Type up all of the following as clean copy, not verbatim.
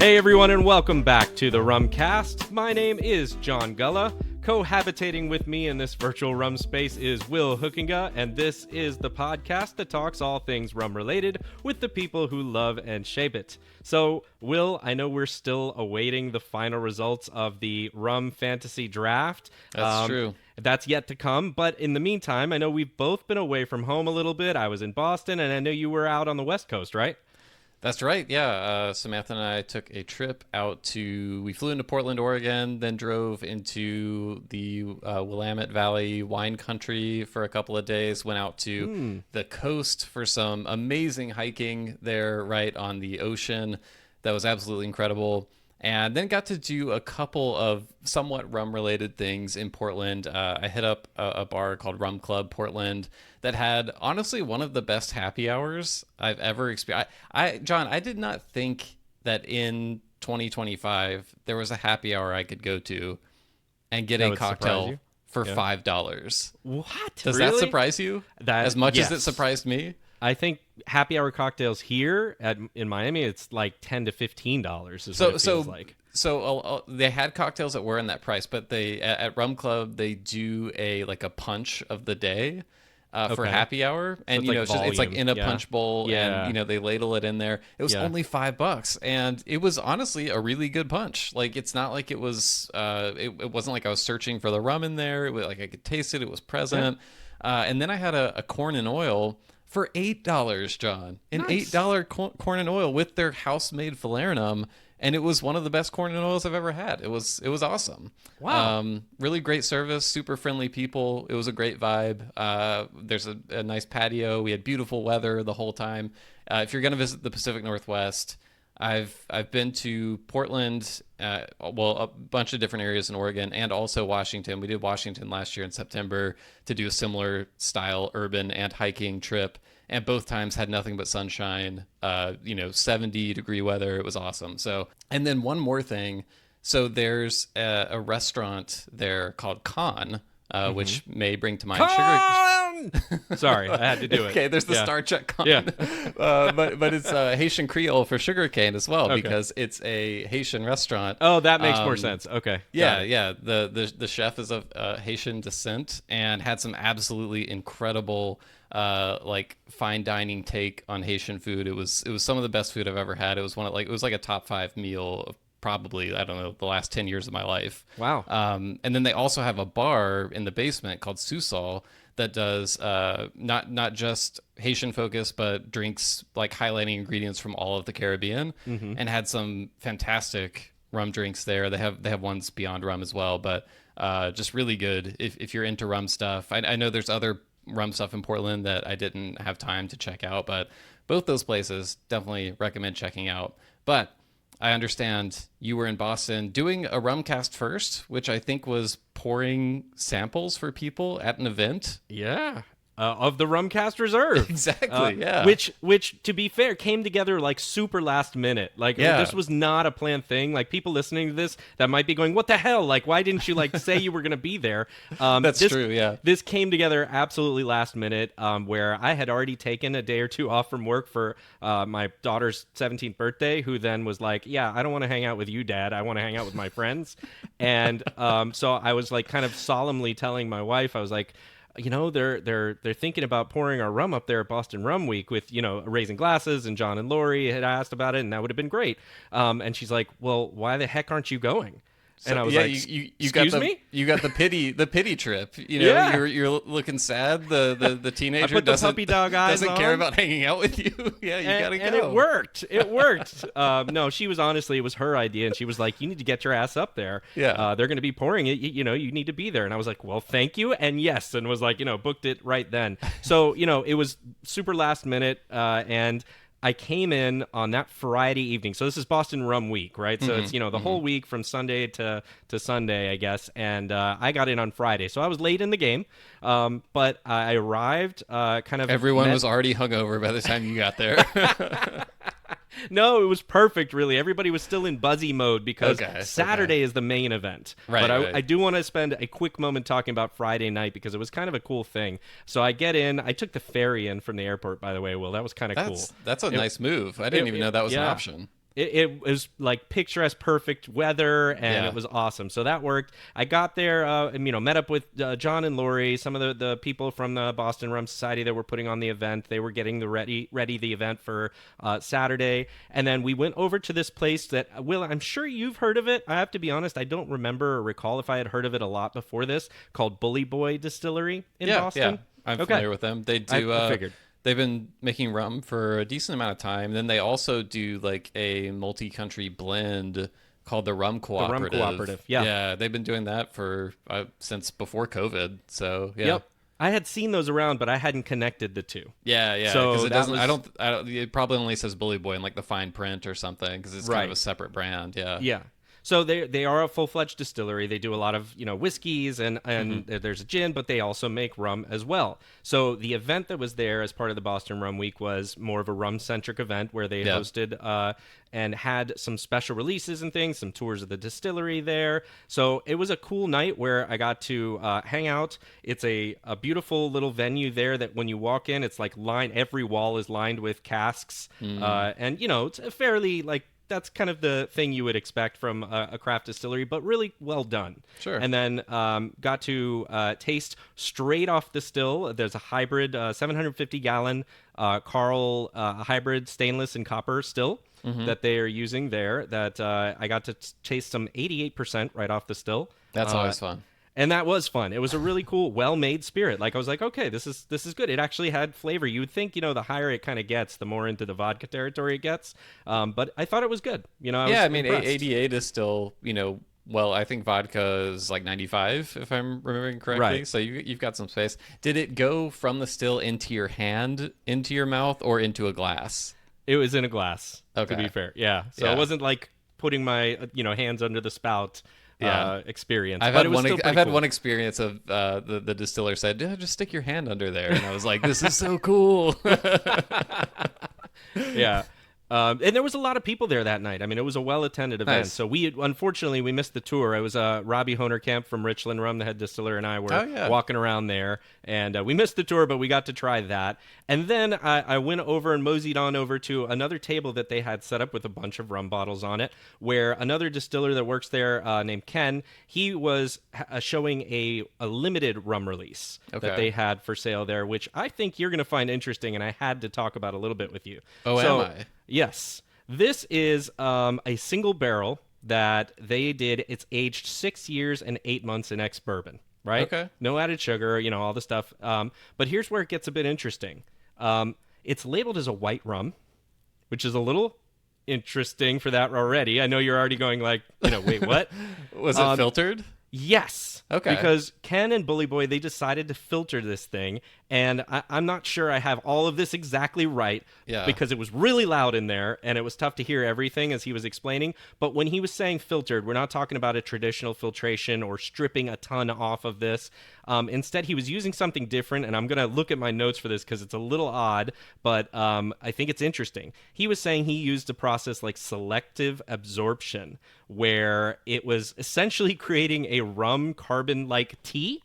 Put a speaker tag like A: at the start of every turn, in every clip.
A: Hey everyone, and welcome back to the Rumcast. My name is John Gulla. Cohabitating with me in this virtual rum space is Will Hookinga, and this is the podcast that talks all things rum related with the people who love and shape it. So, Will, I know we're still awaiting the final results of the Rum Fantasy Draft.
B: That's true.
A: That's yet to come, but in the meantime, I know we've both been away from home a little bit. I was in Boston, and I know you were out on the West Coast, right?
B: That's right, yeah. Samantha and I took a trip we flew into Portland, Oregon, then drove into the Willamette Valley wine country for a couple of days, went out to the coast for some amazing hiking there right on the ocean. That was absolutely incredible. And then got to do a couple of somewhat rum-related things in Portland. I hit up a bar called Rum Club Portland that had, honestly, one of the best happy hours I've ever experienced. John, I did not think that in 2025 there was a happy hour I could go to and get a cocktail for $5.
A: What?
B: Does
A: Really?
B: that surprise you? As much as it surprised me?
A: I think happy hour cocktails here in Miami, it's like $10 to $15 is what it feels like.
B: So they had cocktails that were in that price, but they at Rum Club they do a punch of the day for happy hour, and
A: so
B: it's like in a punch bowl, and they ladle it in there. It was only $5, and it was honestly a really good punch. Like, it's not like it was it wasn't like I was searching for the rum in there. It was like I could taste it. It was present. And then I had a corn and oil for $8, John. An
A: Nice.
B: $8 corn and oil with their house-made falernum, and it was one of the best corn and oils I've ever had. It was awesome.
A: Wow.
B: Really great service, super friendly people. It was a great vibe. There's a nice patio. We had beautiful weather the whole time. If you're going to visit the Pacific Northwest, I've been to Portland, a bunch of different areas in Oregon, and also Washington. We did Washington last year in September to do a similar style urban and hiking trip, and both times had nothing but sunshine, 70-degree weather. It was awesome. So, and then one more thing. So there's a restaurant there called Khan, which may bring to mind sugar.
A: Sorry, I had to do it.
B: Okay, there's the Star Trek Khan.
A: Yeah.
B: But it's Haitian Creole for sugarcane as well, because it's a Haitian restaurant.
A: Oh, that makes more sense. Okay.
B: Yeah. The chef is of Haitian descent and had some absolutely incredible fine dining take on Haitian food. It was some of the best food I've ever had. It was it was like a top 5 meal of probably, I don't know, the last 10 years of my life.
A: Wow.
B: And then they also have a bar in the basement called Sousal that does not just Haitian focus, but drinks like highlighting ingredients from all of the Caribbean, and had some fantastic rum drinks there. They have ones beyond rum as well, but just really good if you're into rum stuff. I know there's other rum stuff in Portland that I didn't have time to check out, but both those places definitely recommend checking out. But I understand you were in Boston doing a Rumcast first, which I think was pouring samples for people at an event.
A: Yeah. Of the Rumcast Reserve.
B: Exactly, yeah.
A: Which, to be fair, came together like super last minute. Like, this was not a planned thing. Like, people listening to this that might be going, what the hell? Like, why didn't you say you were going to be there?
B: That's true, yeah.
A: This came together absolutely last minute, where I had already taken a day or two off from work for my daughter's 17th birthday, who then was like, yeah, I don't want to hang out with you, Dad. I want to hang out with my friends. And so I was kind of solemnly telling my wife, I was like, they're thinking about pouring our rum up there at Boston Rum Week with, Raising Glasses, and John and Lori had asked about it, and that would have been great. And she's like, well, why the heck aren't you going? And I was excuse me?
B: You got the pity trip. You're looking sad. The teenager
A: I put the puppy dog eyes
B: doesn't care about hanging out with you. Yeah, you gotta go.
A: And it worked. It worked. No, she was it was her idea, and she was like, you need to get your ass up there.
B: Yeah.
A: They're going to be pouring it. You need to be there. And I was like, well, thank you. And yes, and was booked it right then. So, it was super last minute, and I came in on that Friday evening. So this is Boston Rum Week, right? So it's, the whole week from Sunday to Sunday, I guess. And I got in on Friday. So I was late in the game. But I arrived
B: Everyone was already hungover by the time you got there.
A: No, it was perfect, really. Everybody was still in buzzy mode because Saturday is the main event.
B: Right,
A: but
B: right.
A: I do want to spend a quick moment talking about Friday night because it was kind of a cool thing. So I get in. I took the ferry in from the airport, by the way, Will. That was kind of cool.
B: That's a nice move. I didn't even know that was an option.
A: it was like picturesque, perfect weather, and
B: Yeah.
A: it was awesome. So that worked. I got there, and, met up with John and Lori, some of the people from the Boston Rum Society that were putting on the event. They were getting ready the event for Saturday, and then we went over to this place that, Will, I'm sure you've heard of it. I have to be honest, I don't remember or recall if I had heard of it a lot before this. Called Bully Boy Distillery in Boston.
B: Yeah, I'm
A: Okay.
B: familiar with them. They do.
A: I figured.
B: They've been making rum for a decent amount of time. Then they also do like a multi-country blend called the Rum Cooperative.
A: Cooperative, yeah.
B: Yeah, they've been doing that for since before COVID. So yeah.
A: Yep. I had seen those around, but I hadn't connected the two.
B: Yeah, yeah.
A: So
B: Because it
A: that
B: doesn't.
A: was-
B: I don't. It probably only says Bully Boy in like the fine print or something because it's kind of
A: Right.
B: a separate brand. Yeah.
A: Yeah. So they are a full-fledged distillery. They do a lot of, whiskeys and there's a gin, but they also make rum as well. So the event that was there as part of the Boston Rum Week was more of a rum-centric event where they hosted and had some special releases and things, some tours of the distillery there. So it was a cool night where I got to hang out. It's a beautiful little venue there that when you walk in, it's like every wall is lined with casks. And, it's a fairly like, that's kind of the thing you would expect from a craft distillery, but really well done.
B: Sure.
A: And then got to taste straight off the still. There's a hybrid 750-gallon Carl hybrid stainless and copper still that they are using there that I got to taste some 88% right off the still.
B: That's always fun.
A: And that was fun. It was a really cool, well-made spirit. Like I was like, okay, this is good. It actually had flavor. You would think, the higher it kind of gets, the more into the vodka territory it gets. But I thought it was good. I was impressed.
B: 88 is still, well, I think vodka is like 95, if I'm remembering correctly.
A: Right.
B: So you've got some space. Did it go from the still into your hand, into your mouth, or into a glass?
A: It was in a glass.
B: Okay.
A: To be fair, yeah. So
B: Yeah.
A: it wasn't like putting my hands under the spout. Experience.
B: I've
A: But
B: had
A: it was
B: one.
A: still
B: I've
A: pretty
B: had
A: cool.
B: one experience of the distiller said, "Yeah, just stick your hand under there," and I was like, "This is so cool."
A: Yeah. And there was a lot of people there that night. I mean, it was a well-attended event.
B: Nice.
A: So unfortunately, we missed the tour. It was Robbie Honerkamp from Richland Rum, the head distiller, and I were walking around there. And we missed the tour, but we got to try that. And then I went over and moseyed on over to another table that they had set up with a bunch of rum bottles on it, where another distiller that works there named Ken, he was showing a limited rum release that they had for sale there, which I think you're going to find interesting, and I had to talk about a little bit with you.
B: Oh,
A: So,
B: am I?
A: Yes. This is a single barrel that they did. It's aged 6 years and 8 months in ex-bourbon, right?
B: Okay.
A: No added sugar, all the stuff. But here's where it gets a bit interesting. It's labeled as a white rum, which is a little interesting for that already. I know you're already going like, wait, what?
B: Was it filtered?
A: Yes.
B: Okay.
A: Because Ken and Bully Boy, they decided to filter this thing, and I'm not sure I have all of this exactly right.
B: Yeah.
A: Because it was really loud in there, and it was tough to hear everything as he was explaining. But when he was saying filtered, we're not talking about a traditional filtration or stripping a ton off of this. Instead, he was using something different, and I'm going to look at my notes for this because it's a little odd, but I think it's interesting. He was saying he used a process like selective absorption, where it was essentially creating a rum carbon-like tea,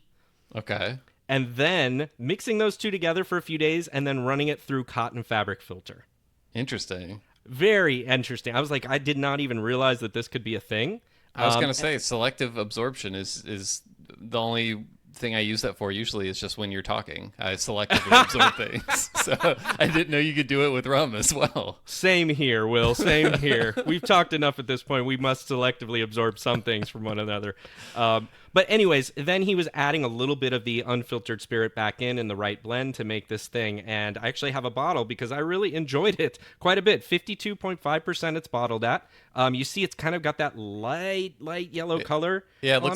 B: Okay.
A: and then mixing those two together for a few days, and then running it through cotton fabric filter.
B: Interesting.
A: Very interesting. I was like, I did not even realize that this could be a thing.
B: I was gonna say selective absorption is the only thing I use that for usually is just when you're talking. I selectively absorb things. So I didn't know you could do it with rum as well.
A: Same here, Will. Same here. We've talked enough at this point. We must selectively absorb some things from one another. But anyways, then he was adding a little bit of the unfiltered spirit back in the right blend to make this thing. And I actually have a bottle because I really enjoyed it quite a bit. 52.5% it's bottled at. You see it's kind of got that light yellow color.
B: Yeah, it
A: on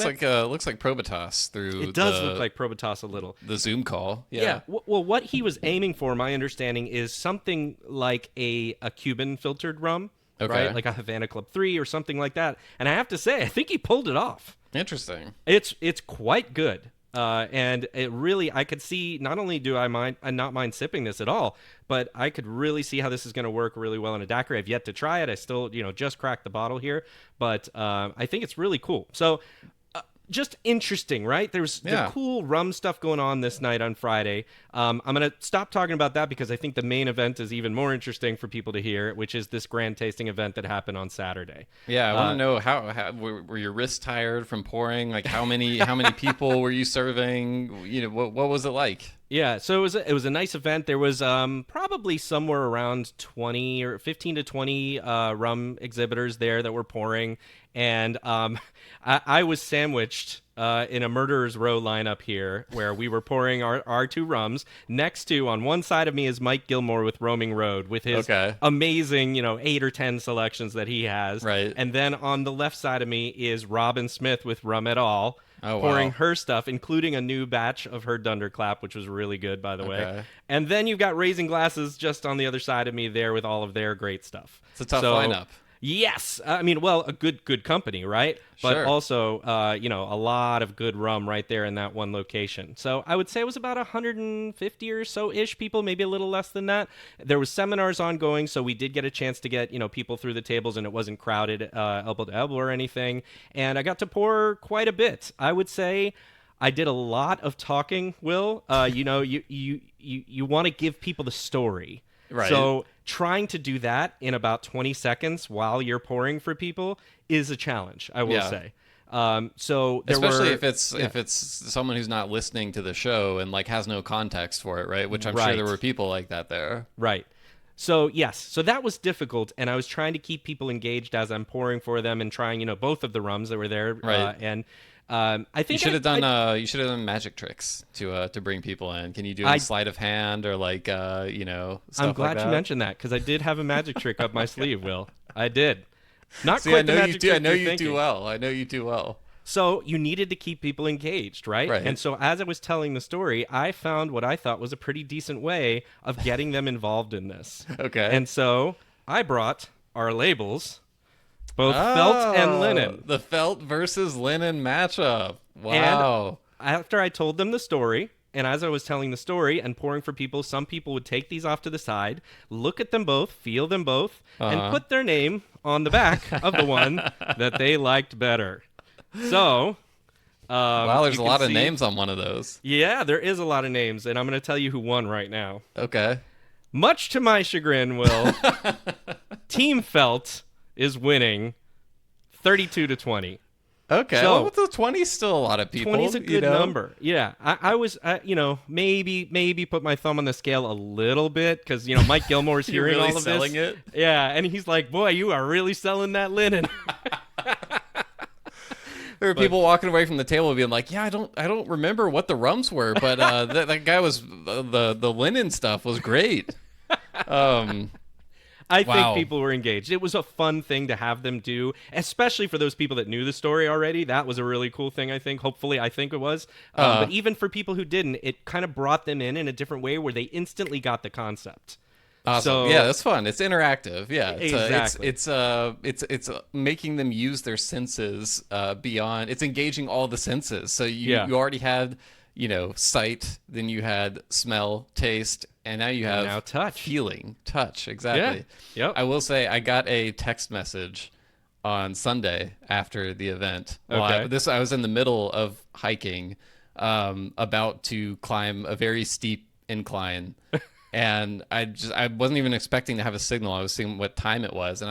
B: looks like Probitas through
A: It does look like Probitas a little.
B: the Zoom call.
A: Yeah. Well, what he was aiming for, my understanding, is something like a Cuban filtered rum,
B: Okay.
A: right? Like a Havana Club 3 or something like that. And I have to say, I think he pulled it off.
B: Interesting.
A: It's quite good. And it really, I could see, not only do I not mind sipping this at all, but I could really see how this is going to work really well in a daiquiri. I've yet to try it. I still, just cracked the bottle here, but I think it's really cool. So just interesting, right? There's the cool rum stuff going on this night on Friday. I'm going to stop talking about that because I think the main event is even more interesting for people to hear, which is this grand tasting event that happened on Saturday.
B: Yeah, I want to know how were your wrists tired from pouring? Like how many people were you serving? You know, what was it like?
A: Yeah, so it was a nice event. There was probably somewhere around 20 or 15 to 20 rum exhibitors there that were pouring, and I was sandwiched in a murderer's row lineup here where we were pouring our two rums. Next to, on one side of me, is Mike Gilmore with Roaming Road with his amazing, 8 or 10 selections that he has.
B: Right.
A: And then on the left side of me is Robin Smith with Rum et al. Pouring her stuff, including a new batch of her Dunderclap, which was really good, by the way. And then you've got Raising Glasses just on the other side of me there with all of their great stuff.
B: It's a tough lineup.
A: Yes. I mean, well, a good company, right? But also, a lot of good rum right there in that one location. So I would say it was about 150 or so-ish people, maybe a little less than that. There was seminars ongoing, so we did get a chance to get, people through the tables, and it wasn't crowded elbow to elbow or anything. And I got to pour quite a bit. I would say I did a lot of talking, Will. You want to give people the story.
B: Right.
A: So trying to do that in about 20 seconds while you're pouring for people is a challenge, I will say. So
B: especially if it's someone who's not listening to the show and like has no context for it, right? Which I'm sure there were people like that there.
A: Right. So yes, so that was difficult, and I was trying to keep people engaged as I'm pouring for them and trying, both of the rums that were there.
B: Right.
A: I think
B: you should have done magic tricks to bring people in. Can you do a sleight of hand or stuff
A: I'm glad
B: like that?
A: you mentioned that because I did have a magic trick up my sleeve, Will. I did. Not
B: See,
A: quite
B: I know
A: the magic trick
B: I know
A: you're
B: you
A: thinking.
B: do well. I know you do well.
A: So you needed to keep people engaged, right? And so as I was telling the story, I found what I thought was a pretty decent way of getting them involved in this.
B: Okay.
A: And so I brought our labels, both felt and linen.
B: The felt versus linen matchup. Wow.
A: And after I told them the story, and as I was telling the story and pouring for people, some people would take these off to the side, look at them both, feel them both, and put their name on the back of the one that they liked better. So,
B: wow, there's a lot of names on one of those.
A: Yeah, there is a lot of names, and I'm going to tell you who won right now.
B: Okay.
A: Much to my chagrin, Will, Team Felt is winning 32-20.
B: Okay,
A: so,
B: well, with the 20 still a lot of people.
A: 20 is a good number. Yeah, I was, maybe put my thumb on the scale a little bit because, Mike Gilmore's hearing
B: really
A: all of
B: selling
A: this.
B: It?
A: Yeah, and he's like, boy, you are really selling that linen.
B: There were people walking away from the table being like, "Yeah, I don't remember what the rums were, but that guy was the linen stuff was great."
A: I think people were engaged. It was a fun thing to have them do, especially for those people that knew the story already. That was a really cool thing, I think. Hopefully, I think it was. But even for people who didn't, it kind of brought them in a different way where they instantly got the concept.
B: Awesome.
A: So,
B: yeah, that's fun. It's interactive. Yeah,
A: exactly.
B: It's making them use their senses beyond. It's engaging all the senses. So you already had sight, then you had smell, taste, and now you have
A: now touch,
B: feeling, touch. Exactly.
A: Yeah. Yep.
B: I will say I got a text message on Sunday after the event.
A: Okay.
B: I was in the middle of hiking, about to climb a very steep incline. And I wasn't even expecting to have a signal. I was seeing what time it was, and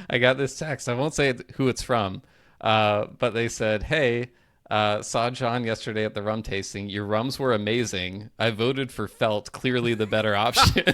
B: I got this text. I won't say who it's from, but they said, "Hey, saw John yesterday at the rum tasting. Your rums were amazing. I voted for Felt, clearly the better option."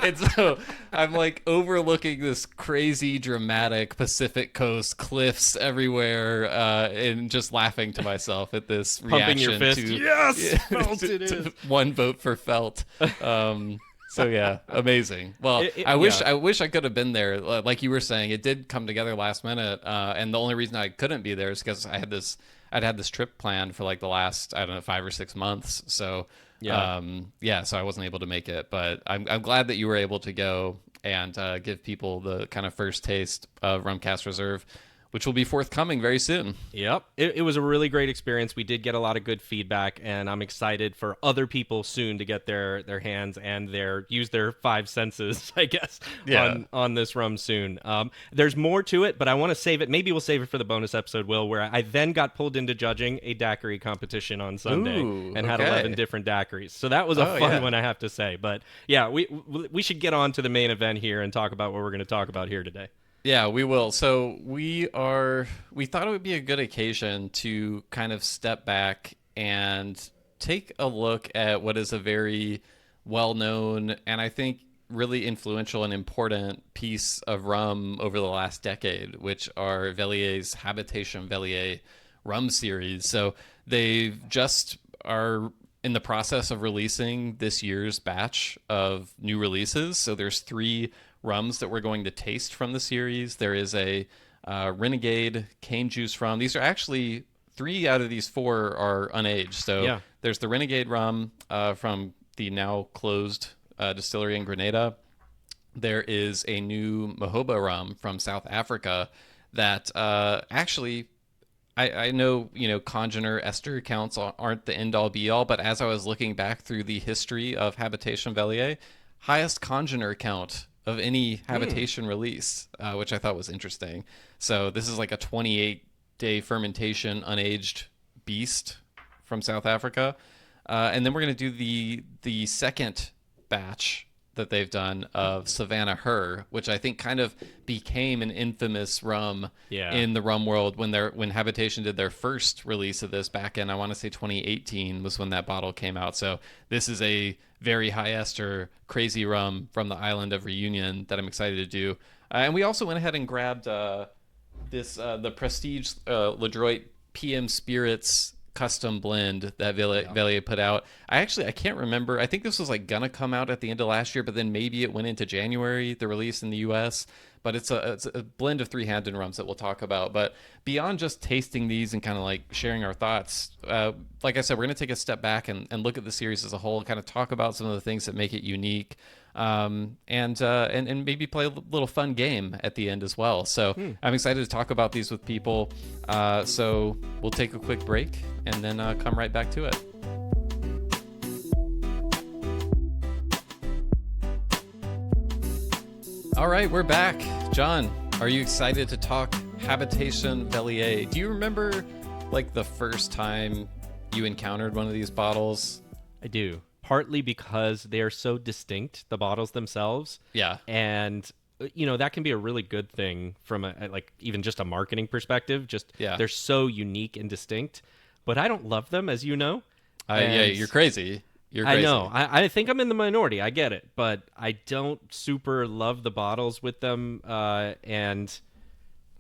B: And so I'm like overlooking this crazy, dramatic Pacific Coast, cliffs everywhere, and just laughing to myself at this
A: pumping
B: reaction
A: your fist.
B: to
A: Yes, Felt it is.
B: one vote for Felt. So yeah, amazing. Well, I wish I could have been there. Like you were saying, it did come together last minute, and the only reason I couldn't be there is because I'd had this trip planned for like the last 5 or 6 months. So so I wasn't able to make it, but I'm glad that you were able to go and give people the kind of first taste of Rumcast Reserve. which will be forthcoming very soon.
A: Yep. It was a really great experience. We did get a lot of good feedback, and I'm excited for other people soon to get their hands and use their five senses, I guess, on this rum soon. There's more to it, but I want to save it. Maybe we'll save it for the bonus episode, Will, where I then got pulled into judging a daiquiri competition on Sunday and had 11 different daiquiris. So that was a fun one, I have to say. But yeah, we should get on to the main event here and talk about what we're going to talk about here today.
B: Yeah, we will. So we thought it would be a good occasion to kind of step back and take a look at what is a very well-known and I think really influential and important piece of rum over the last decade, which are Velier's Habitation Velier rum series. So they just are in the process of releasing this year's batch of new releases. So there's 3 rums that we're going to taste from the series. There is a Renegade cane juice rum. These are actually 3 out of these 4 are unaged. So there's the Renegade rum from the now closed distillery in Grenada. There is a new Mhoba rum from South Africa that actually I know, congener ester counts aren't the end all be all, but as I was looking back through the history of Habitation Velier, highest congener count of any Habitation release, which I thought was interesting. So this is like a 28-day fermentation unaged beast from South Africa. And then we're going to do the second batch that they've done of Savanna HERR, which I think kind of became an infamous rum in the rum world when Habitation did their first release of this back in, I want to say 2018 was when that bottle came out. So this is a very high ester crazy rum from the island of Reunion that I'm excited to do. And we also went ahead and grabbed the Prestige Ledroit PM Spirits custom blend that Velier put out. I can't remember. I think this was like gonna come out at the end of last year, but then maybe it went into January, the release in the US. But it's a blend of 3 Hampton rums that we'll talk about. But beyond just tasting these and kind of like sharing our thoughts, like I said, we're going to take a step back and look at the series as a whole, kind of talk about some of the things that make it unique, and maybe play a little fun game at the end as well. So I'm excited to talk about these with people. So we'll take a quick break and then come right back to it. All right, we're back. John, are you excited to talk Habitation Velier? Do you remember like the first time you encountered one of these bottles?
A: I do. Partly because they're so distinct, the bottles themselves.
B: Yeah.
A: And that can be a really good thing from even just a marketing perspective. They're so unique and distinct, but I don't love them, as you know.
B: You're crazy. I
A: know. I think I'm in the minority. I get it, but I don't super love the bottles with them, and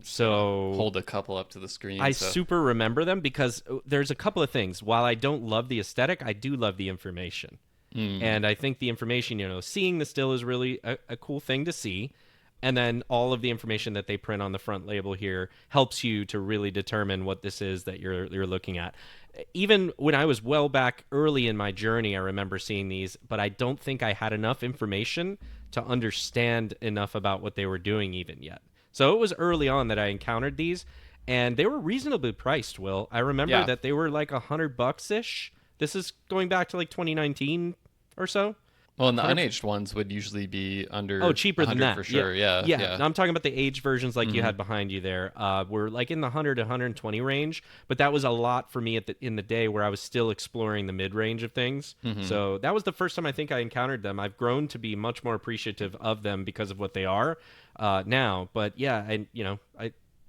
A: so
B: hold a couple up to the screen.
A: I super remember them because there's a couple of things. While I don't love the aesthetic, I do love the information, and I think the information, seeing the still is really a cool thing to see. And then all of the information that they print on the front label here helps you to really determine what this is that you're looking at. Even when I was well back early in my journey, I remember seeing these, but I don't think I had enough information to understand enough about what they were doing even yet. So it was early on that I encountered these, and they were reasonably priced, Will. I remember that they were like $100-ish. This is going back to like 2019 or so.
B: Well, and the unaged ones would usually be under
A: cheaper than that
B: for sure. Yeah.
A: No, I'm talking about the aged versions like you had behind you there. Were like in the 100 to 120 range, but that was a lot for me in the day where I was still exploring the mid range of things. So that was the first time I think I encountered them. I've grown to be much more appreciative of them because of what they are now. But yeah,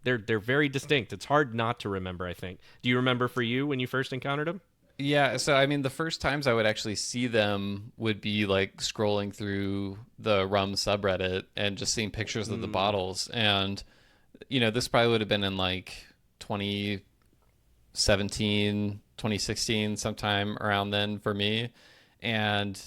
A: they're very distinct. It's hard not to remember, I think. Do you remember for you when you first encountered them?
B: Yeah, so I mean, the first times I would actually see them would be like scrolling through the rum subreddit and just seeing pictures of the bottles. And, this probably would have been in like 2017, 2016, sometime around then for me. And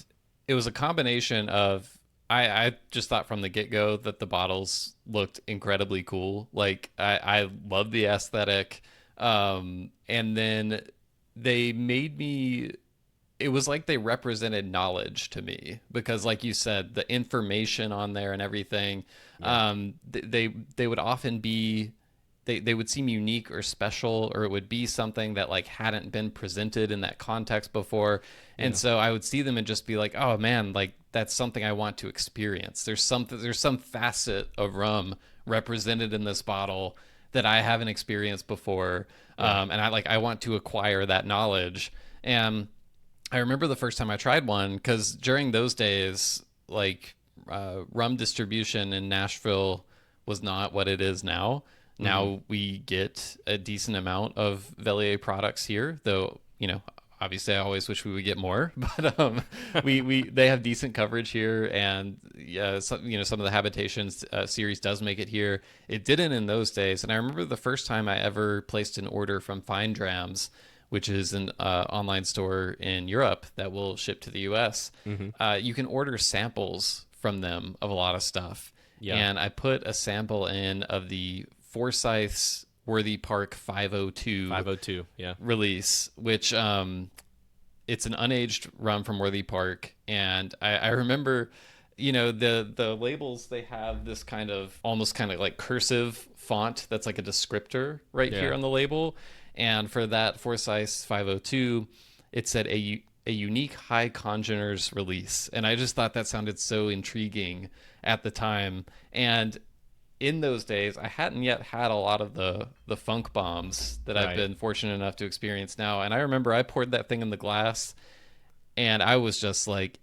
B: it was a combination of, I just thought from the get-go that the bottles looked incredibly cool. Like, I love the aesthetic. And then they made me, it was like they represented knowledge to me because, like you said, the information on there and everything, they would often be they would seem unique or special, or it would be something that like hadn't been presented in that context before. And so I would see them and just be like, oh man, like that's something I want to experience. There's some facet of rum represented in this bottle that I haven't experienced before. And I want to acquire that knowledge. And I remember the first time I tried one, because during those days, like rum distribution in Nashville was not what it is now. Now we get a decent amount of Velier products here, though, you know, obviously I always wish we would get more, but they have decent coverage here, and some of the Habitations series does make it here. It didn't in those days, and I remember the first time I ever placed an order from Fine Drams, which is an online store in Europe that will ship to the US. You can order samples from them of a lot of stuff. Yeah. And I put a sample in of the Forsyth's Worthy Park 502 release, which it's an unaged rum from Worthy Park. And I remember, you know, the labels, they have this kind of almost kind of like cursive font that's like a descriptor here on the label. And for that Forsyth's 502, it said a unique high congeners release. And I just thought that sounded so intriguing at the time. And in those days, I hadn't yet had a lot of the funk bombs that I've been fortunate enough to experience now. And I remember I poured that thing in the glass, and I was just like,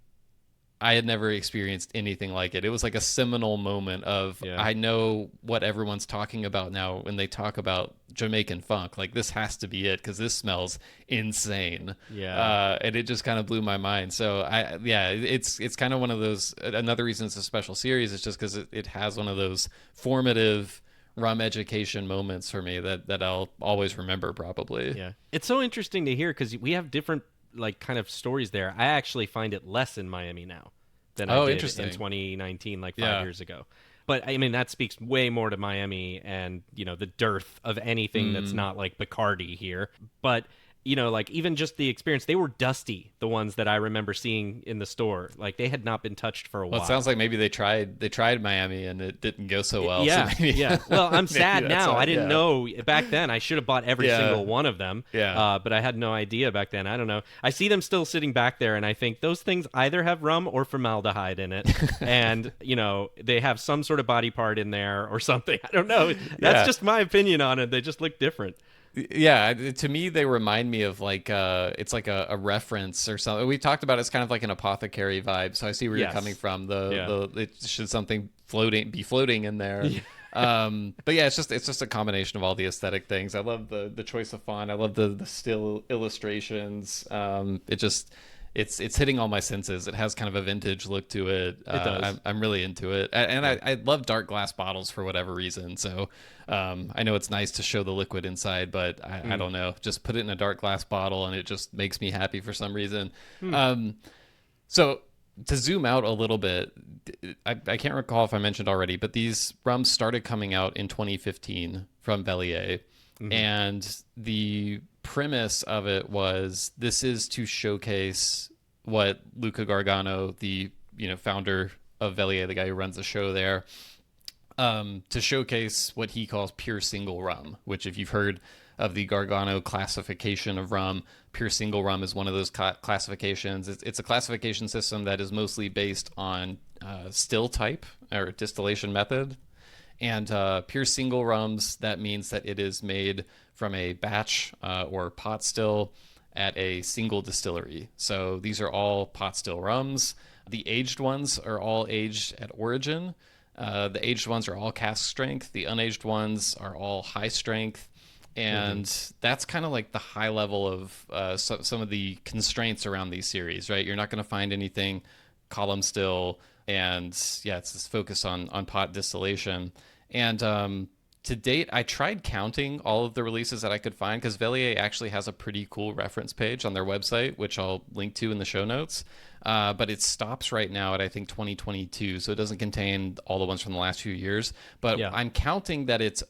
B: I had never experienced anything like it. It was like a seminal moment of, I know what everyone's talking about now when they talk about Jamaican funk. Like, this has to be it, because this smells insane. And it just kind of blew my mind. So it's kind of one of those, another reason it's a special series is just because it has one of those formative rum education moments for me that I'll always remember, probably.
A: Yeah. It's so interesting to hear, because we have different like kind of stories there. I actually find it less in Miami now than I did in 2019, like 5 years ago. But I mean, that speaks way more to Miami and, you know, the dearth of anything that's not like Bacardi here. But, you know, like even just the experience, they were dusty, the ones that I remember seeing in the store. Like they had not been touched for a while.
B: Well, it sounds like maybe they tried Miami and it didn't go so well.
A: Yeah,
B: so maybe,
A: Well, I'm sad now. I didn't know back then. I should have bought every single one of them. But I had no idea back then. I don't know. I see them still sitting back there, and I think those things either have rum or formaldehyde in it. And, you know, they have some sort of body part in there or something. I don't know. That's just my opinion on it. They just look different.
B: Yeah, to me they remind me of like it's like a reference or something. We talked about it's kind of like an apothecary vibe, so I see where you're coming from. It should something be floating in there. But yeah, it's just a combination of all the aesthetic things. I love the choice of font. I love the still illustrations. It's hitting all my senses. It has kind of a vintage look to it. It does. I'm really into it, and I love dark glass bottles for whatever reason. So I know it's nice to show the liquid inside, but I don't know. Just put it in a dark glass bottle, and it just makes me happy for some reason. So to zoom out a little bit, I can't recall if I mentioned already, but these rums started coming out in 2015 from Velier, and the premise of it was this is to showcase what Luca Gargano, the founder of Velier, the guy who runs the show there, to showcase what he calls pure single rum, which if you've heard of the Gargano classification of rum, pure single rum is one of those classifications. It's a classification system that is mostly based on still type or distillation method. And pure single rums, that means that it is made from a batch or pot still at a single distillery. So these are all pot still rums. The aged ones are all aged at origin. The aged ones are all cask strength. The unaged ones are all high strength. And that's kind of like the high level of some of the constraints around these series, right? You're not going to find anything column still. And it's this focus on pot distillation. And to date, I tried counting all of the releases that I could find, because Velier actually has a pretty cool reference page on their website, which I'll link to in the show notes. But it stops right now at, I think, 2022. So it doesn't contain all the ones from the last few years. But I'm counting that it's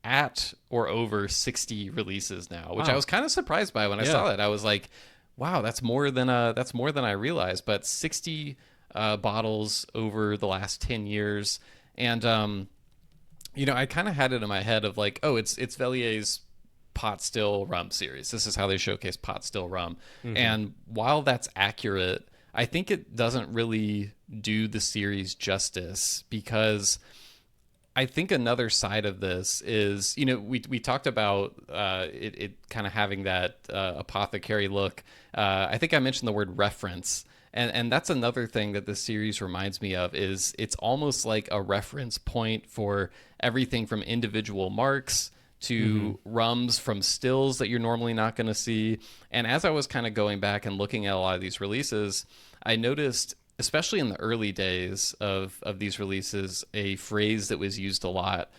B: at or over 60 releases now, which I was kind of surprised by when I saw that. I was like, wow, that's more than I realized. But 60 bottles over the last 10 years. And I kind of had it in my head of like, oh, it's Velier's pot still rum series. This is how they showcase pot still rum. And while that's accurate, I think it doesn't really do the series justice, because I think another side of this is, we talked about it kind of having that apothecary look. I think I mentioned the word reference. And that's another thing that this series reminds me of, is it's almost like a reference point for everything from individual marks to rums from stills that you're normally not going to see. And as I was kind of going back and looking at a lot of these releases, I noticed, especially in the early days of these releases, a phrase that was used a lot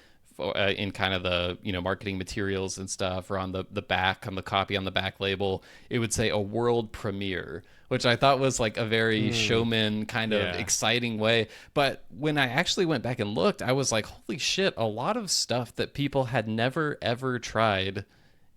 B: in kind of the marketing materials and stuff, or on the back, on the copy, on the back label, it would say a world premiere, which I thought was like a very showman kind of exciting way. But when I actually went back and looked, I was like, holy shit, a lot of stuff that people had never ever tried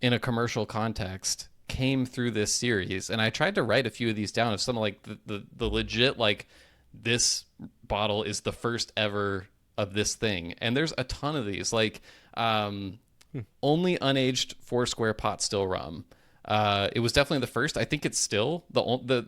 B: in a commercial context came through this series. And I tried to write a few of these down of some like the legit, like, this bottle is the first ever of this thing. And there's a ton of these, like only unaged Foursquare pot still rum. It was definitely the first. I think it's still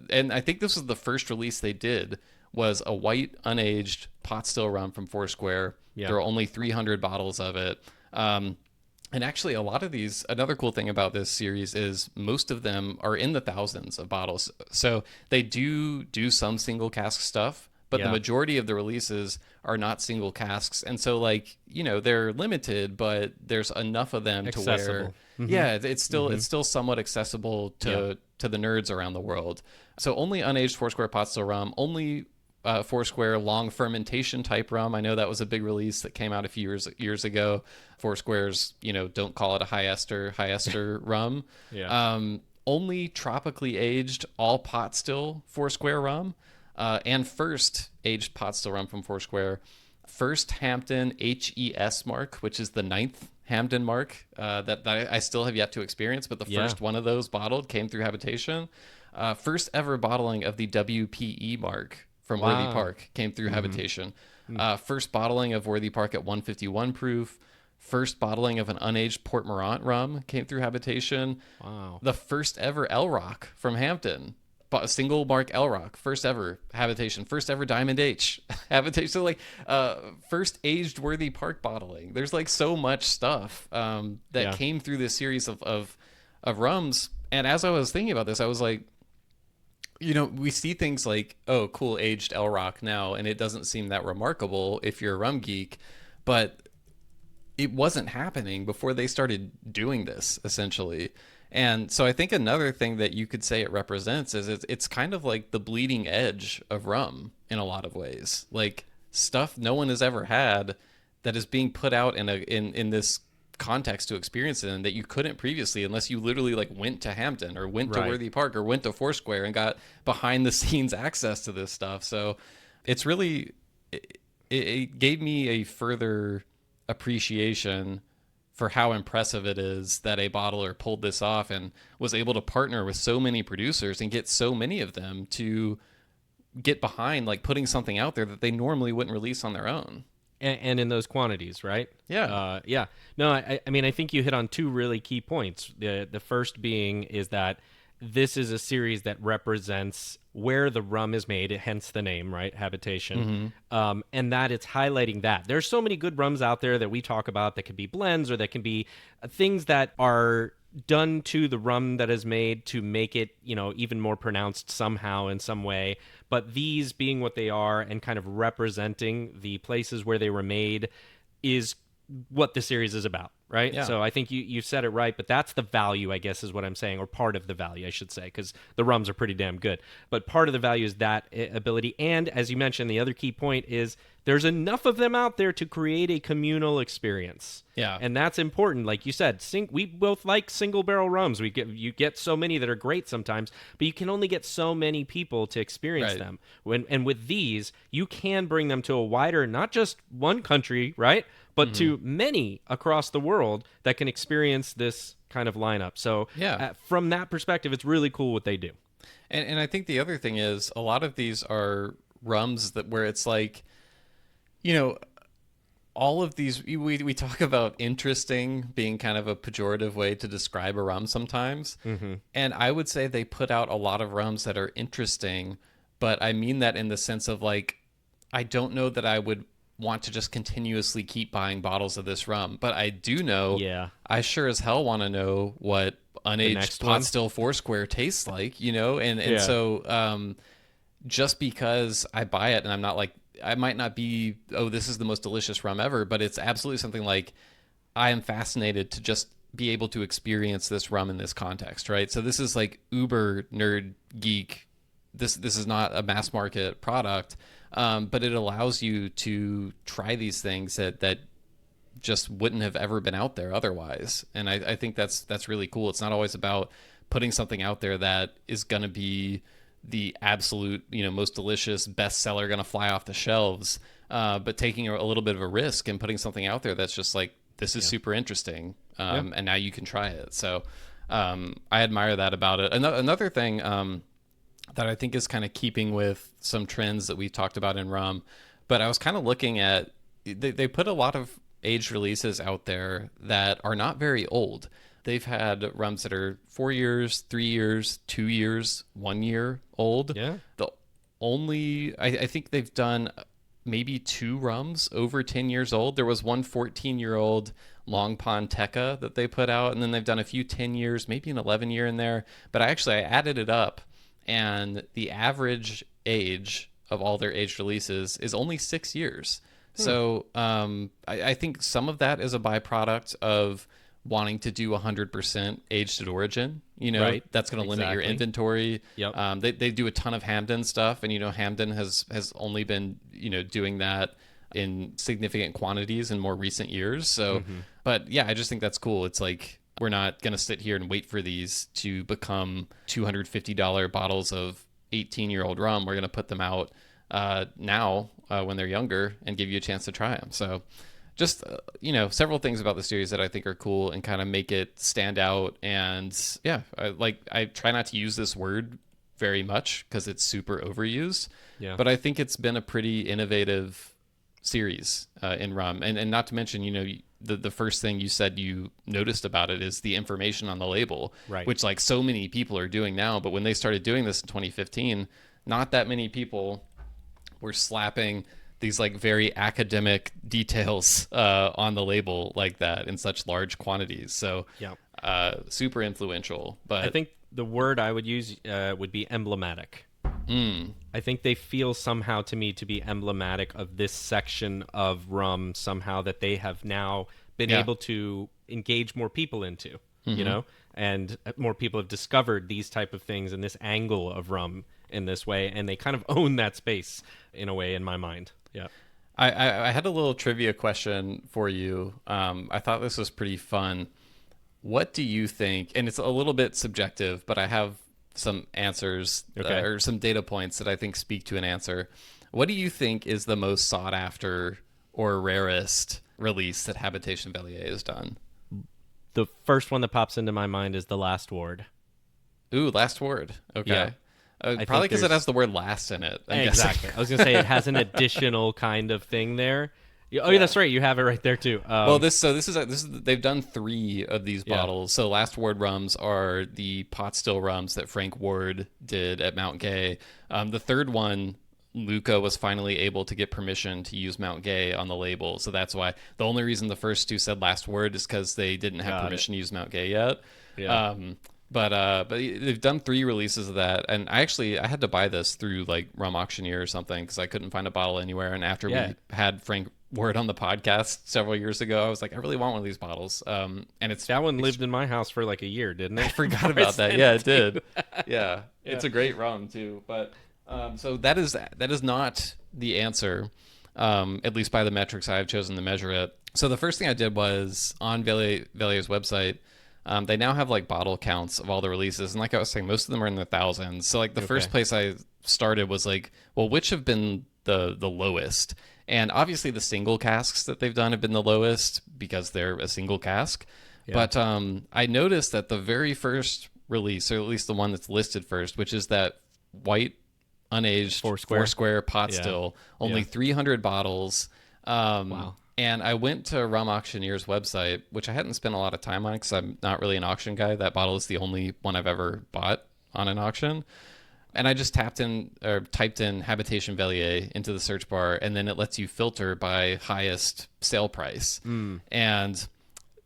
B: and I think this was the first release they did, was a white unaged pot still rum from Foursquare. There are only 300 bottles of it. And actually, a lot of these, another cool thing about this series is most of them are in the thousands of bottles. So they do some single cask stuff, but the majority of the releases are not single casks. And so, like, they're limited, but there's enough of them to where, it's still somewhat accessible to the nerds around the world. So only unaged Foursquare pot still rum, only Foursquare long fermentation type rum. I know that was a big release that came out a few years ago. Foursquare's, don't call it a high ester rum. Only tropically aged all pot still Foursquare rum, and first aged pot still rum from Foursquare. First Hampton HES mark, which is the 9th Hampton mark that I still have yet to experience, but the first one of those bottled came through Habitation. First ever bottling of the WPE mark from Worthy Park came through Habitation. First bottling of Worthy Park at 151 proof. First bottling of an unaged Port Morant rum came through Habitation. Wow. The first ever L Rock from Hampton. A single mark L Rock. First ever Habitation. First ever Diamond H. Habitation. So, like, first aged Worthy Park bottling. There's, like, so much stuff that came through this series of rums. And as I was thinking about this, I was like, we see things like, oh, cool, aged L Rock now, and it doesn't seem that remarkable if you're a rum geek, but it wasn't happening before they started doing this, essentially. And so I think another thing that you could say it represents is it's kind of like the bleeding edge of rum in a lot of ways, like stuff no one has ever had that is being put out in this context to experience it in that you couldn't previously, unless you literally like went to Hampton or went to Worthy Park or went to Foursquare and got behind the scenes access to this stuff. So it's really, it gave me a further appreciation for how impressive it is that a bottler pulled this off and was able to partner with so many producers and get so many of them to get behind, like, putting something out there that they normally wouldn't release on their own.
A: And in those quantities, right?
B: Yeah.
A: No, I mean, I think you hit on two really key points. The first being is that this is a series that represents where the rum is made, hence the name, right? Habitation. And that it's highlighting that. There's so many good rums out there that we talk about that can be blends or that can be things that are done to the rum that is made to make it, even more pronounced somehow in some way. But these being what they are and kind of representing the places where they were made is what the series is about, right?
B: Yeah.
A: So I think you said it right, but that's the value, I guess, is what I'm saying, or part of the value, I should say, because the rums are pretty damn good. But part of the value is that ability. And as you mentioned, the other key point is there's enough of them out there to create a communal experience.
B: Yeah.
A: And that's important. Like you said, we both like single barrel rums. You get so many that are great sometimes, but you can only get so many people to experience them. And with these, you can bring them to a wider, not just one country, right? But to many across the world that can experience this kind of lineup. So from that perspective, it's really cool what they do.
B: And I think the other thing is a lot of these are rums where it's like, all of these, we talk about interesting being kind of a pejorative way to describe a rum sometimes. And I would say they put out a lot of rums that are interesting, but I mean that in the sense of like, I don't know that I would want to just continuously keep buying bottles of this rum, but I do know,
A: Yeah.
B: I sure as hell want to know what unaged
A: next
B: pot
A: one?
B: still Foursquare tastes like, you know? And
A: Yeah.
B: so just because I buy it and I'm not like, I might not be, oh, this is the most delicious rum ever, but it's absolutely something like I am fascinated to just be able to experience this rum in this context, right? So this is like uber nerd geek. This is not a mass market product, but it allows you to try these things that just wouldn't have ever been out there otherwise. And I think that's really cool. It's not always about putting something out there that is going to be the absolute, most delicious bestseller, going to fly off the shelves, but taking a little bit of a risk and putting something out there that's just like, this is super interesting, and now you can try it. So I admire that about it. Another thing that I think is kind of keeping with some trends that we've talked about in rum, but I was kind of looking at, they put a lot of aged releases out there that are not very old. They've had rums that are 4 years, 3 years, 2 years, 1 year old.
A: Yeah.
B: I think they've done maybe 2 rums over 10 years old. There was one 14-year-old Long Pond Tekka that they put out, and then they've done a few 10 years, maybe an 11 year in there. But I added it up, and the average age of all their aged releases is only 6 years. So I think some of that is a byproduct of wanting to do 100% aged at origin,
A: Right.
B: That's going to limit your inventory.
A: Yep.
B: They do a ton of Hamden stuff, and Hamden has only been doing that in significant quantities in more recent years. So, but yeah, I just think that's cool. It's like, we're not going to sit here and wait for these to become $250 bottles of 18-year-old rum. We're going to put them out now when they're younger and give you a chance to try them. So just, several things about the series that I think are cool and kind of make it stand out. And yeah, I try not to use this word very much because it's super overused.
A: Yeah.
B: But I think it's been a pretty innovative series in rum. And not to mention, the first thing you said you noticed about it is the information on the label,
A: Right.
B: which like so many people are doing now. But when they started doing this in 2015, not that many people were slapping these like very academic details on the label like that in such large quantities. So super influential. But
A: I think the word I would use would be emblematic. I think they feel somehow to me to be emblematic of this section of rum somehow that they have now been able to engage more people into, and more people have discovered these type of things and this angle of rum in this way, and they kind of own that space in a way in my mind. Yeah.
B: I had a little trivia question for you. I thought this was pretty fun. What do you think, and it's a little bit subjective, but I have some answers or some data points that I think speak to an answer. What do you think is the most sought after or rarest release that Habitation Velier has done?
A: The first one that pops into my mind is The Last Word.
B: Ooh, Last Word. Okay.
A: Yeah.
B: Probably because it has the word last in it. I'm
A: Exactly.
B: guessing.
A: I was going to say it has an additional kind of thing there. Oh, yeah, that's right. You have it right there too.
B: Well, this is they've done 3 of these bottles. So Last Word rums are the pot still rums that Frank Ward did at Mount Gay. The third one, Luca was finally able to get permission to use Mount Gay on the label. So that's why the only reason the first 2 said Last Word is because they didn't have permission to use Mount Gay yet.
A: Yeah.
B: But they've done 3 releases of that, and I had to buy this through like Rum Auctioneer or something because I couldn't find a bottle anywhere. And after we had Frank Ward on the podcast several years ago, I was like, I really want one of these bottles. And
A: that one lived in my house for like a year, didn't it?
B: I forgot about that. Yeah, it did. Yeah, it's a great rum too. But so that is not the answer, at least by the metrics I've chosen to measure it. So the first thing I did was on Velier's website. They now have like bottle counts of all the releases, and like I was saying, most of them are in the thousands. So like the first place I started was like, well, which have been the lowest? And obviously the single casks that they've done have been the lowest because they're a single cask. Yeah. But I noticed that the very first release, or at least the one that's listed first, which is that white unaged Foursquare pot still, only 300 bottles. Wow. And I went to Rum Auctioneer's website, which I hadn't spent a lot of time on because I'm not really an auction guy. That bottle is the only one I've ever bought on an auction. And I just typed in Habitation Velier into the search bar, and then it lets you filter by highest sale price. And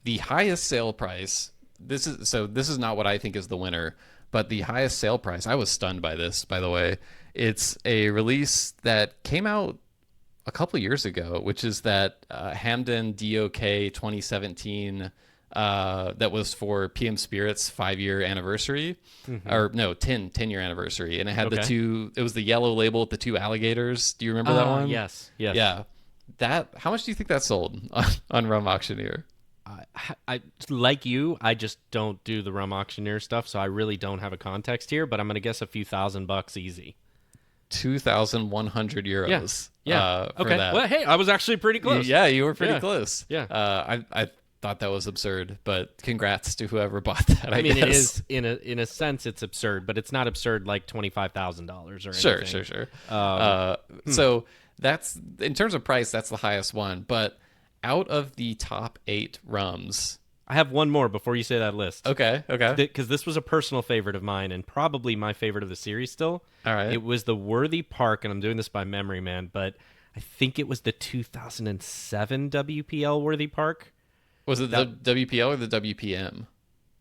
B: the highest sale price, this is not what I think is the winner, but the highest sale price, I was stunned by this, by the way. It's a release that came out a couple of years ago, which is that Hamden DOK 2017 that was for PM Spirit's 5-year anniversary, or no, 10-year anniversary. And it had it was the yellow label with the 2 alligators. Do you remember that one?
A: Yes.
B: Yeah. How much do you think that sold on Rum Auctioneer?
A: I like you. I just don't do the Rum Auctioneer stuff, so I really don't have a context here. But I'm gonna guess a few $1,000 easy.
B: 2,100 euros.
A: Yeah.
B: For
A: okay.
B: that.
A: Well, hey, I was actually pretty close.
B: Yeah, you were pretty close.
A: Yeah.
B: I thought that was absurd, but congrats to whoever bought that. I
A: mean,
B: guess.
A: It is in a sense it's absurd, but it's not absurd like $25,000 or anything.
B: Sure. So that's, in terms of price, that's the highest one. But out of the top 8 rums,
A: I have one more before you say that list.
B: Okay.
A: Because this was a personal favorite of mine and probably my favorite of the series still.
B: All right.
A: It was the Worthy Park, and I'm doing this by memory, man, but I think it was the 2007 WPL Worthy Park.
B: Was it the WPL or the WPM?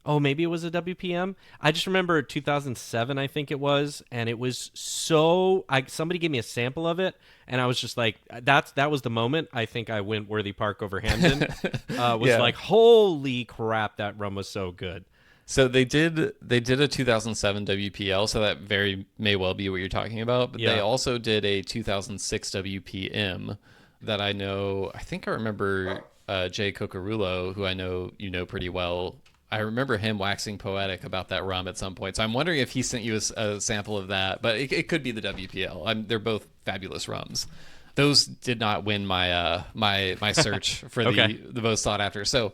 A: Oh, maybe it was a WPM. I just remember 2007, I think it was, and it was so. Somebody gave me a sample of it, and I was just like, that was the moment. I think I went Worthy Park over Hamden. Like, holy crap, that rum was so good.
B: So they did a 2007 WPL, so that very may well be what you're talking about. But they also did a 2006 WPM that I know. I think I remember Jay Cocarulo, who I know you know pretty well. I remember him waxing poetic about that rum at some point. So I'm wondering if he sent you a sample of that. But it could be the WPL. They're both fabulous rums. Those did not win my my search for the most sought after. So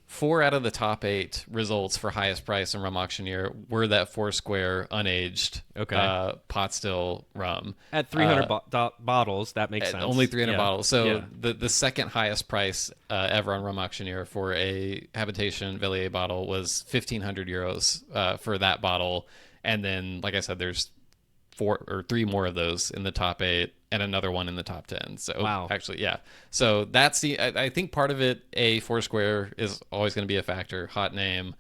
B: 4 out of the top 8 results for highest price in Rum Auctioneer were that Foursquare unaged pot still rum.
A: At 300 bottles, that makes sense.
B: Only 300 bottles. So the second highest price ever on Rum Auctioneer for a Habitation Velier bottle was 1,500 euros for that bottle. And then, like I said, there's 4 or 3 more of those in the top 8 and another one in the top 10. So
A: wow.
B: Actually, yeah. So that's I think part of it, A, Foursquare is always going to be a factor. Hot name.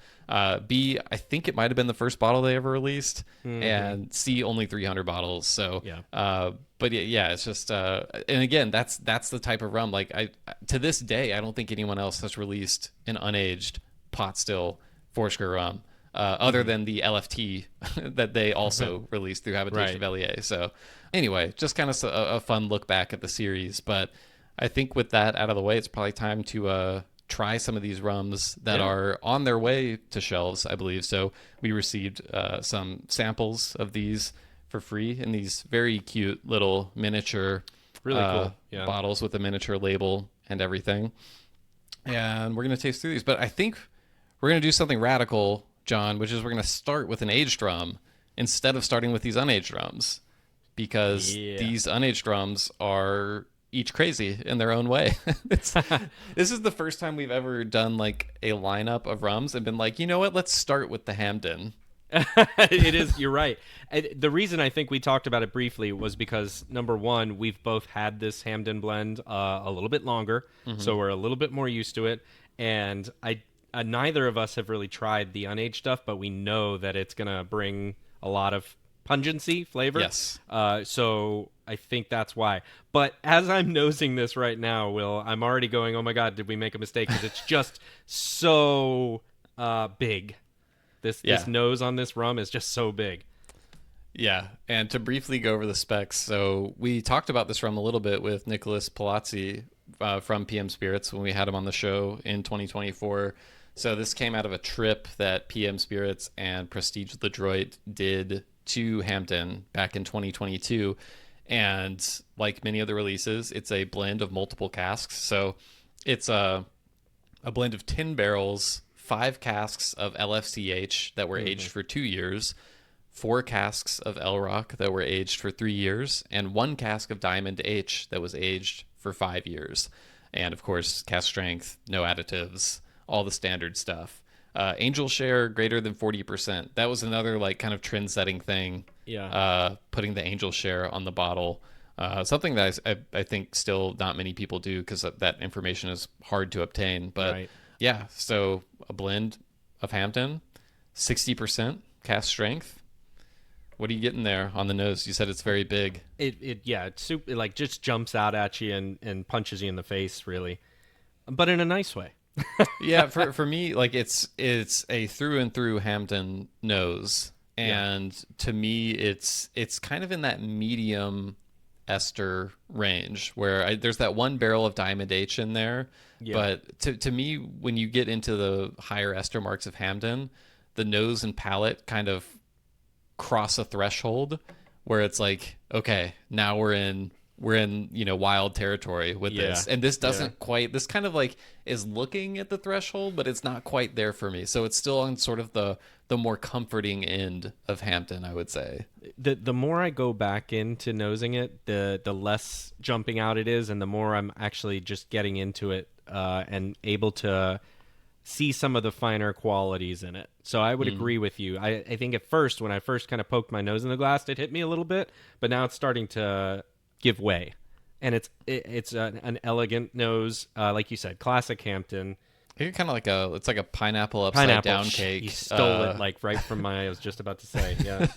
B: B, I think it might have been the first bottle they ever released. And C, only 300 bottles. So, but yeah, it's just, and again, that's the type of rum. Like to this day, I don't think anyone else has released an unaged pot still Foursquare rum. Other than the LFT that they also released through Habitation Velier. So anyway, just kind of a fun look back at the series. But I think with that out of the way, it's probably time to try some of these rums that are on their way to shelves, I believe. So we received some samples of these for free in these very cute little miniature bottles with a miniature label and everything. And we're going to taste through these. But I think we're going to do something radical, John, which is we're going to start with an aged rum instead of starting with these unaged rums, because these unaged rums are each crazy in their own way. This is the first time we've ever done like a lineup of rums and been like, you know what, let's start with the Hamden.
A: It is, you're right. The reason I think we talked about it briefly was because, number one, we've both had this Hamden blend a little bit longer, so we're a little bit more used to it, and neither of us have really tried the unaged stuff, but we know that it's going to bring a lot of pungency, flavor.
B: Yes.
A: So I think that's why. But as I'm nosing this right now, Will, I'm already going, oh my God, did we make a mistake? Because it's just so big. This nose on this rum is just so big.
B: Yeah, and to briefly go over the specs, so we talked about this rum a little bit with Nicholas Palazzi from PM Spirits when we had him on the show in 2024. So this came out of a trip that PM Spirits and Prestige LeDroit did to Hampton back in 2022. And like many of the releases, it's a blend of multiple casks. So it's a blend of 10 barrels, 5 casks of LFCH that were aged for 2 years, 4 casks of L Rock that were aged for 3 years, and 1 cask of Diamond H that was aged for 5 years. and of course cask strength, no additives, all the standard stuff. Angel share greater than 40%. That was another like kind of trend setting thing.
A: Yeah.
B: Putting the angel share on the bottle. Something that I think still not many people do because that information is hard to obtain. But
A: Right.
B: yeah, so a blend of Hampton, 60% cask strength. What are you getting there on the nose? You said it's very big.
A: It like just jumps out at you and punches you in the face, really, but in a nice way.
B: Yeah, for me, like it's a through and through Hampton nose, and to me, it's kind of in that medium ester range where there's that one barrel of Diamond H in there, but to me, when you get into the higher ester marks of Hampton, the nose and palate kind of cross a threshold where it's like, okay, now we're in wild territory with this, and this doesn't quite, this kind of like is looking at the threshold, but it's not quite there for me, so it's still on sort of the more comforting end of Hampton, I would say.
A: The more I go back into nosing it, the less jumping out it is, and the more I'm actually just getting into it and able to see some of the finer qualities in it. So I would agree with you. I think at first, when I first kind of poked my nose in the glass, it hit me a little bit, but now it's starting to give way. And it's an elegant nose, like you said, classic Hampton.
B: It's kind of like it's like a pineapple upside down cake.
A: You stole it like right from my. I was just about to say, yeah.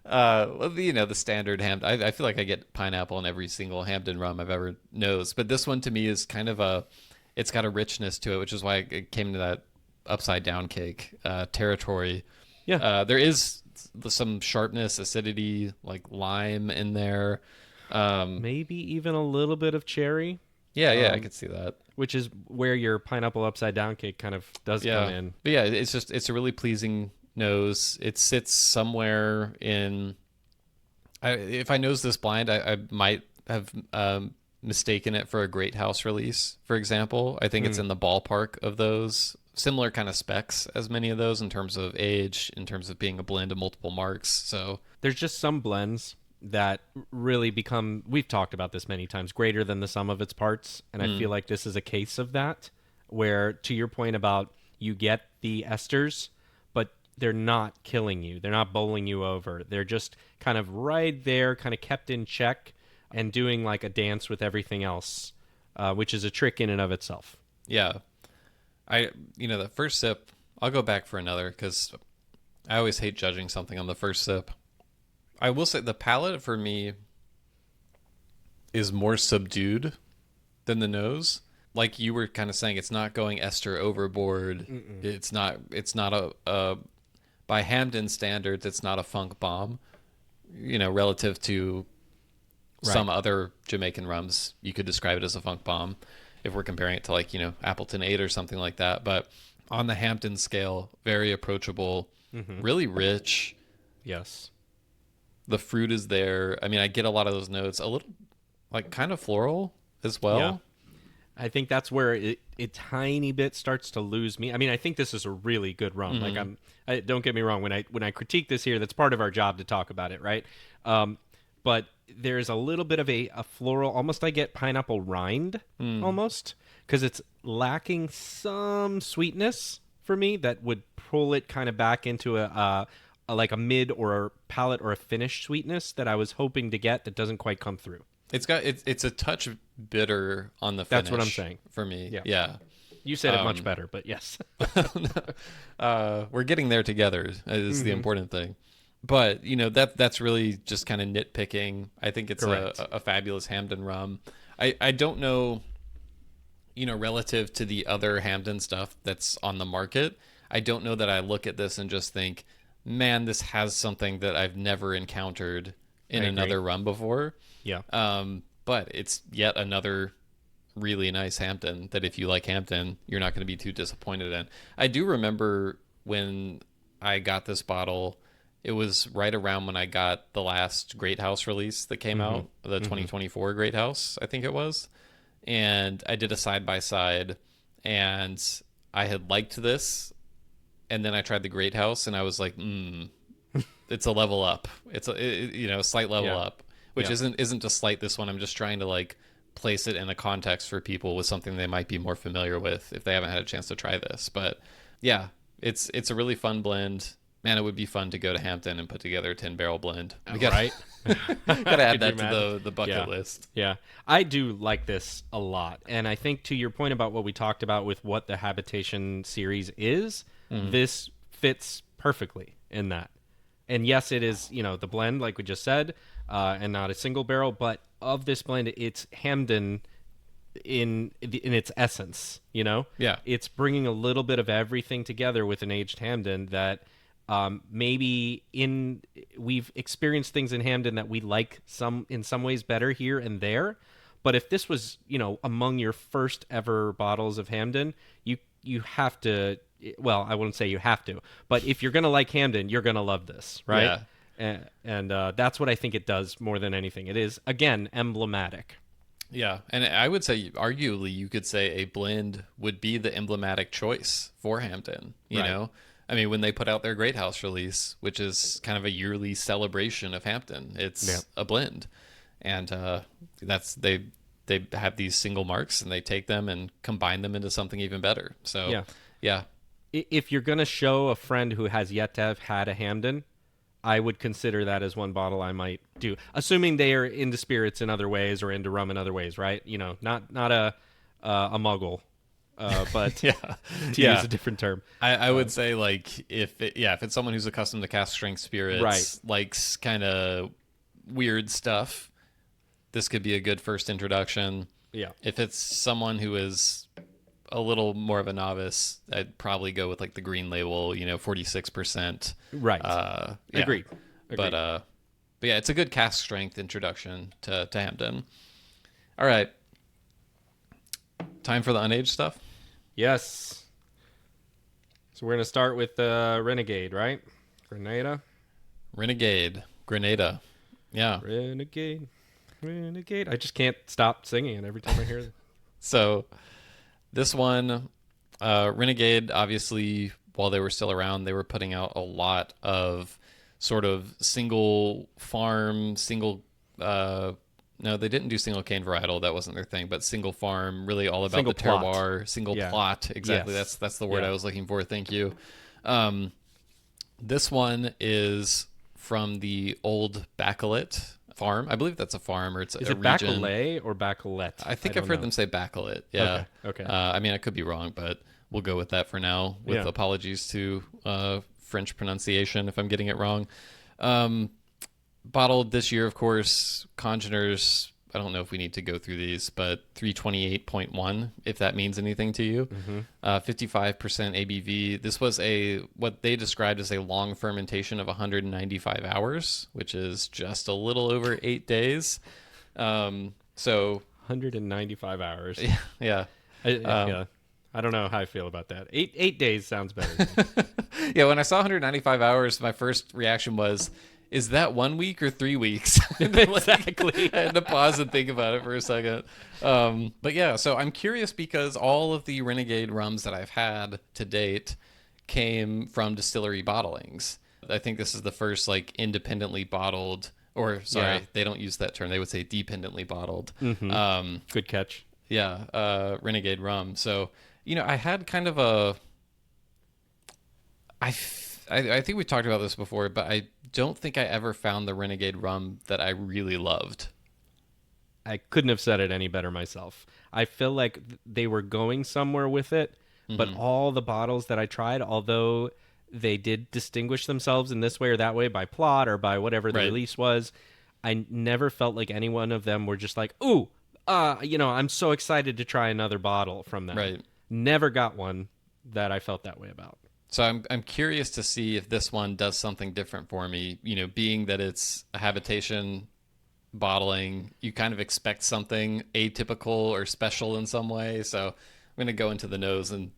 B: Well, the standard Hampton. I feel like I get pineapple in every single Hampton rum I've ever nosed, but this one to me is kind of it's got a richness to it, which is why it came to that upside down cake territory.
A: Yeah.
B: There is some sharpness, acidity, like lime in there.
A: Maybe even a little bit of cherry.
B: Yeah, I could see that.
A: Which is where your pineapple upside down cake kind of does come in.
B: But yeah, it's a really pleasing nose. It sits somewhere in. If I nose this blind, I might have mistaken it for a Great House release, for example. I think it's in the ballpark of those. Similar kind of specs as many of those in terms of age, in terms of being a blend of multiple marks. So
A: there's just some blends that really become, we've talked about this many times, greater than the sum of its parts. And I feel like this is a case of that, where to your point about you get the esters, but they're not killing you. They're not bowling you over. They're just kind of right there, kind of kept in check and doing like a dance with everything else, which is a trick in and of itself.
B: Yeah. The first sip, I'll go back for another because I always hate judging something on the first sip. I will say the palate for me is more subdued than the nose. Like you were kind of saying, it's not going ester overboard. Mm-mm. It's not a by Hampton standards, it's not a funk bomb, relative to some other Jamaican rums. You could describe it as a funk bomb if we're comparing it to like, Appleton 8 or something like that. But on the Hampton scale, very approachable, really rich.
A: Yes.
B: The fruit is there. I mean, I get a lot of those notes, a little like kind of floral as well.
A: Yeah. I think that's where it tiny bit starts to lose me. I mean, I think this is a really good rum.
B: Mm-hmm.
A: Like don't get me wrong. When I critique this here, that's part of our job to talk about it, right? But there's a little bit of a floral, almost I get pineapple rind almost, because it's lacking some sweetness for me that would pull it kind of back into a like a mid or a palate or a finish sweetness that I was hoping to get that doesn't quite come through.
B: It's a touch bitter on the finish.
A: That's what I'm saying.
B: For me.
A: Yeah. You said it much better, but yes.
B: We're getting there together is the important thing. But, that's really just kind of nitpicking. I think it's a fabulous Hampton rum. I don't know, relative to the other Hampton stuff that's on the market, I don't know that I look at this and just think, man, this has something that I've never encountered in another rum before.
A: Yeah.
B: But it's yet another really nice Hampton that if you like Hampton, you're not going to be too disappointed in. I do remember when I got this bottle, it was right around when I got the last Great House release that came out, the 2024 Great House, I think it was. And I did a side-by-side, and I had liked this, and then I tried the Great House, and I was like, it's a level up. It's a slight level up, which isn't to slight this one. I'm just trying to like place it in a context for people with something they might be more familiar with if they haven't had a chance to try this. But yeah, it's a really fun blend. Man, it would be fun to go to Hampton and put together a 10-barrel blend. We got
A: Right?
B: gotta add
A: Could
B: that
A: you
B: to
A: imagine?
B: the bucket
A: Yeah.
B: list.
A: Yeah, I do like this a lot. And I think to your point about what we talked about with what the Habitation series is, this fits perfectly in that. And yes, it is, the blend, like we just said, and not a single barrel. But of this blend, it's Hamden in its essence.
B: Yeah.
A: It's bringing a little bit of everything together with an aged Hamden that maybe we've experienced things in Hamden that we like in some ways better here and there. But if this was, among your first ever bottles of Hamden, you have to. Well, I wouldn't say you have to, but if you're gonna like Hamden, you're gonna love this, right?
B: Yeah.
A: And that's what I think it does more than anything. It is, again, emblematic.
B: Yeah, and I would say, arguably, you could say a blend would be the emblematic choice for Hampton. You
A: Right.
B: know, I mean, when they put out their Great House release, which is kind of a yearly celebration of Hampton, it's a blend, and they have these single marks and they take them and combine them into something even better. So yeah,
A: If you're gonna show a friend who has yet to have had a Hamden, I would consider that as one bottle I might do, assuming they are into spirits in other ways or into rum in other ways, right? Not a muggle, but to use a different term.
B: I would say, like, if it's someone who's accustomed to cask strength spirits,
A: Right.
B: likes kind of weird stuff, this could be a good first introduction.
A: Yeah.
B: If it's someone who is a little more of a novice, I'd probably go with like the green label, 46%.
A: Right.
B: Yeah.
A: Agreed.
B: But yeah, it's a good cask strength introduction to Hampton. All right. Time for the unaged stuff.
A: Yes. So we're gonna start with Renegade, right? Grenada.
B: Grenada. Yeah.
A: Renegade. I just can't stop singing it every time I hear it.
B: So this one, Renegade, obviously, while they were still around, they were putting out a lot of sort of single farm, no, they didn't do single cane varietal. That wasn't their thing, but single farm, really all about
A: Single
B: the
A: plot.
B: terroir, single
A: Yeah.
B: plot. Exactly.
A: Yes.
B: That's the word
A: Yeah.
B: I was looking for. Thank you. This one is from the old Bacalet farm. I believe that's a farm, or it's
A: Is
B: a
A: it
B: region.
A: Bacalet or Bacalet?
B: I think
A: don't
B: I've heard
A: know.
B: them say Bacalet. Yeah.
A: Okay.
B: I mean, I could be wrong, but we'll go with that for now. With
A: Yeah.
B: apologies to French pronunciation if I'm getting it wrong. Bottled this year, of course. Congeners. I don't know if we need to go through these, but 328.1, if that means anything to you. 55% ABV. This was what they described as a long fermentation of 195 hours, which is just a little over 8 days. So
A: 195 hours.
B: yeah.
A: Yeah. I don't know how I feel about that. 8 days sounds better. To me.
B: Yeah, when I saw 195 hours, my first reaction was, is that 1 week or 3 weeks?
A: Exactly.
B: I had to pause and think about it for a second. But yeah, so I'm curious because all of the Renegade rums that I've had to date came from distillery bottlings. I think this is the first independently bottled, or sorry,
A: Yeah.
B: they don't use that term. They would say dependently bottled.
A: Good catch.
B: Renegade rum. So, I had kind of a... I think we talked about this before, but I don't think I ever found the Renegade rum that I really loved.
A: I couldn't have said it any better myself. I feel like they were going somewhere with it, but all the bottles that I tried, although they did distinguish themselves in this way or that way by plot or by whatever the
B: Right.
A: release was, I never felt like any one of them were just like, ooh, I'm so excited to try another bottle from them.
B: Right.
A: Never got one that I felt that way about.
B: So I'm curious to see if this one does something different for me. Being that it's a Habitation bottling, you kind of expect something atypical or special in some way. So I'm going to go into the nose, and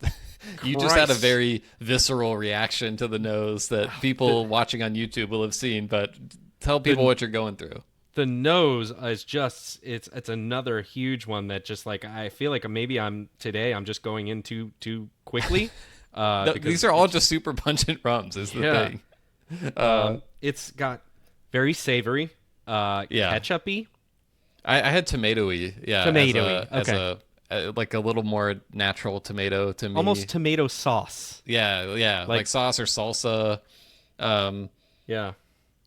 B: you just had a
A: Christ.
B: very visceral reaction to the nose that people watching on YouTube will have seen. But tell people what you're going through.
A: The nose is just it's another huge one that just I feel like maybe I'm just going in too quickly.
B: No,
A: Because
B: these are all just super pungent rums is the thing.
A: it's got very savory, ketchup-y,
B: I had tomatoey, yeah,
A: Tomatoey.
B: as
A: Okay.
B: a like a little more natural tomato to me.
A: Almost tomato sauce.
B: Yeah, yeah, like
A: Like,
B: sauce or salsa, um,
A: yeah.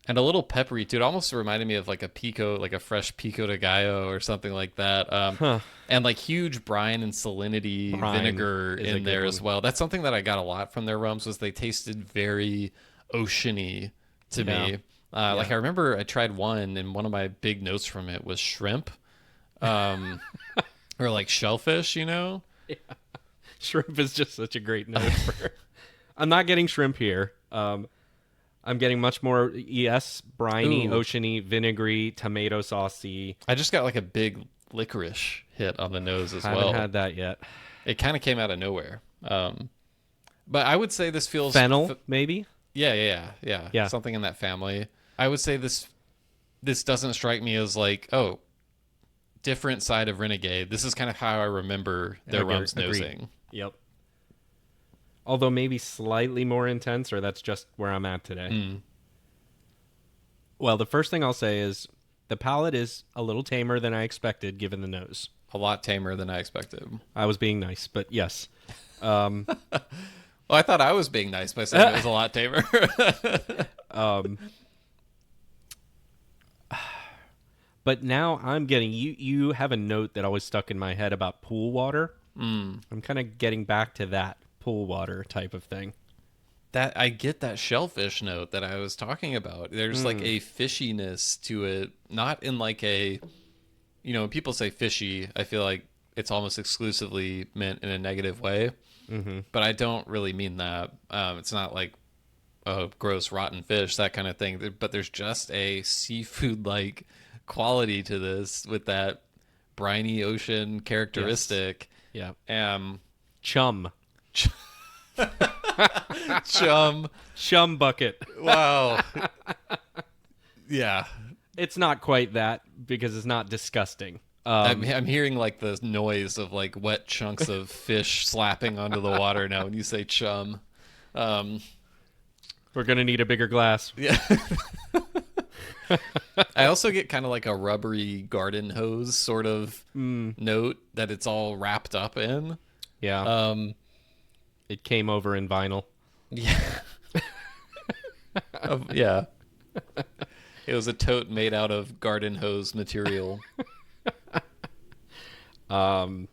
B: and a little peppery too. It almost reminded me of like a pico, like a fresh pico de gallo or something like that.
A: Huh.
B: And like huge brine and salinity
A: Brine
B: vinegar
A: is a
B: in
A: good
B: there as
A: one.
B: well. That's something that I got a lot from their rums was they tasted very oceany to
A: Yeah.
B: me. Like
A: Yeah.
B: I remember I tried one and one of my big notes from it was shrimp, um, or like shellfish, you know?
A: Shrimp is just such a great note for. I'm not getting shrimp here. I'm getting much more briny,
B: Ooh,
A: oceany, vinegary, tomato saucy.
B: I just got like a big licorice hit on the nose as
A: Haven't
B: well.
A: had that yet.
B: It kind of came out of nowhere. But I would say this feels
A: Fennel, maybe.
B: yeah,
A: Yeah,
B: something in that family. I would say this doesn't strike me as like, oh, different side of Renegade. This is kind of how I remember their rums
A: agreed.
B: nosing.
A: Yep. Although maybe slightly more intense, or that's just where I'm at today.
B: Mm.
A: Well, the first thing I'll say is the palate is a little tamer than I expected, given the nose.
B: A lot tamer than I expected.
A: I was being nice, but yes.
B: Well, I thought I was being nice by saying it was a lot tamer.
A: But now I'm getting you have a note that always stuck in my head about pool water. I'm kind of getting back to that pool water type of thing.
B: That I get that shellfish note that I was talking about. There's like a fishiness to it, not in like a, when people say fishy, I feel like it's almost exclusively meant in a negative way. But I don't really mean that. It's not like a gross rotten fish, that kind of thing. But there's just a seafood like quality to this with that briny ocean characteristic.
A: Yeah.
B: Chum.
A: Chum bucket.
B: Wow. Yeah.
A: It's not quite that because it's not disgusting.
B: I'm hearing like the noise of like wet chunks of fish slapping onto the water now when you say chum.
A: We're going to need a bigger glass.
B: Yeah. I also get kind of like a rubbery garden hose sort of note that it's all wrapped up in.
A: Yeah. It came over in vinyl.
B: Yeah. Yeah. It was a tote made out of garden hose material.
A: Man,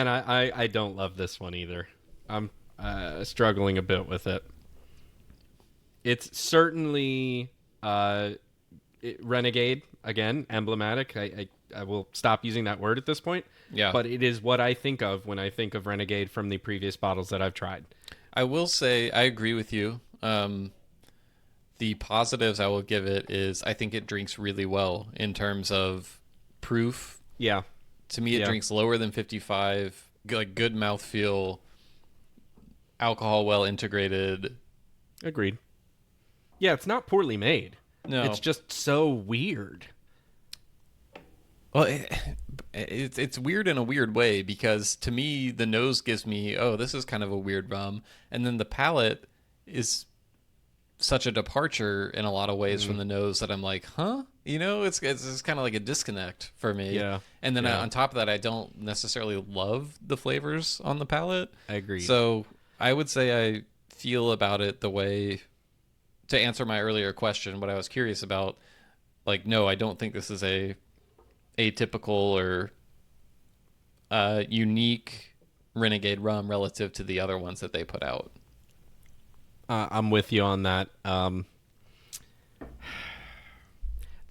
A: I don't love this one either. I'm struggling a bit with it. It's certainly Renegade, again, emblematic. I will stop using that word at this point.
B: Yeah.
A: But it is what I think of when I think of Renegade from the previous bottles that I've tried.
B: I will say I agree with you. The positives I will give it is I think it drinks really well in terms of proof.
A: Yeah.
B: To me, it drinks lower than 55, like good mouthfeel, alcohol well integrated.
A: Agreed. Yeah, it's not poorly made.
B: No.
A: It's just so weird.
B: Well, it's weird in a weird way because to me, the nose gives me, oh, this is kind of a weird rum. And then the palate is such a departure in a lot of ways from the nose that I'm like, huh? It's kind of like a disconnect for me.
A: Yeah.
B: And then
A: Yeah.
B: on top of that, I don't necessarily love the flavors on the palate.
A: I agree.
B: So I would say I feel about it the way, to answer my earlier question, what I was curious about, like, no, I don't think this is a atypical or unique Renegade rum relative to the other ones that they put out.
A: I'm with you on that.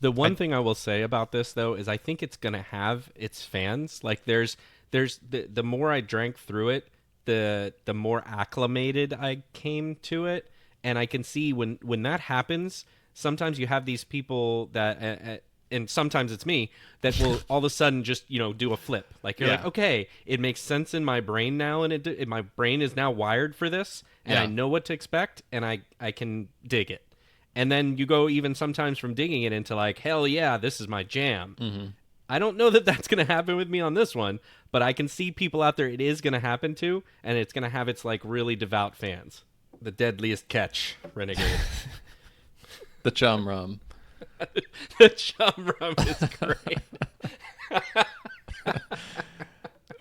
A: The one thing I will say about this, though, is I think it's going to have its fans. Like, there's the more I drank through it, the more acclimated I came to it. And I can see when that happens, sometimes you have these people that, and sometimes it's me, that will all of a sudden just, do a flip. Like, you're like, okay, it makes sense in my brain now, and my brain is now wired for this, and I know what to expect, and I can dig it. And then you go even sometimes from digging it into like, hell yeah, this is my jam. Mm-hmm. I don't know that that's going to happen with me on this one, but I can see people out there it is going to happen to, and it's going to have its like really devout fans. The deadliest catch, Renegade.
B: The chum rum.
A: The chum rum is great.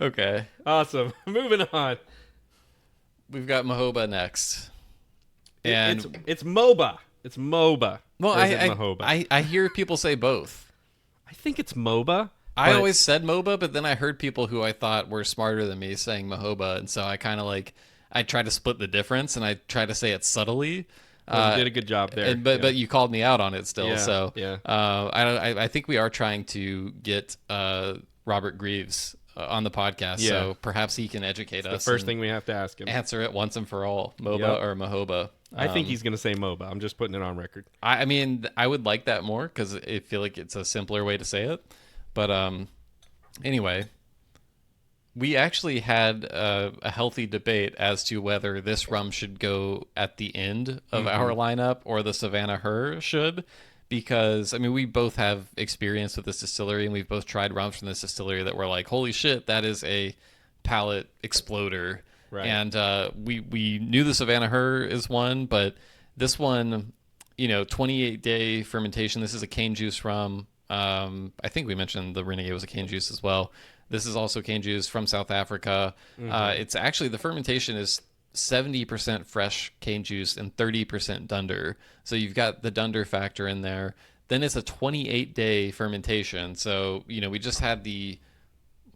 B: Okay.
A: Awesome. Moving on.
B: We've got Mhoba next. And
A: It's Mhoba. It's Mhoba.
B: well,
A: Or is it Mhoba?
B: I hear people say both.
A: I think it's Mhoba.
B: I
A: but-
B: always said Mhoba, but then I heard people who I thought were smarter than me saying Mhoba, and so I kind of like I try to split the difference and I try to say it subtly.
A: Well, you did a good job there.
B: But you called me out on it still.
A: Yeah,
B: So
A: yeah.
B: I think we are trying to get Robert Greaves on the podcast.
A: Yeah.
B: So perhaps he can educate
A: the
B: us.
A: first
B: and
A: thing we have to ask him.
B: answer it once and for all. Mhoba
A: Yep.
B: or Mhoba.
A: I think he's going to say Mhoba. I'm just putting it on record.
B: I mean, I would like that more because I feel like it's a simpler way to say it. But anyway, we actually had a healthy debate as to whether this rum should go at the end of our lineup or the Savanna HERR should. Because, I mean, we both have experience with this distillery and we've both tried rums from this distillery that were like, holy shit, that is a palate exploder.
A: Right.
B: And we knew the Savanna HERR is one, but this one, 28-day fermentation. This is a cane juice rum. I think we mentioned the Renegade was a cane juice as well. This is also cane juice from South Africa. It's actually, the fermentation is 70% fresh cane juice and 30% dunder. So you've got the dunder factor in there. Then it's a 28-day fermentation. So, we just had the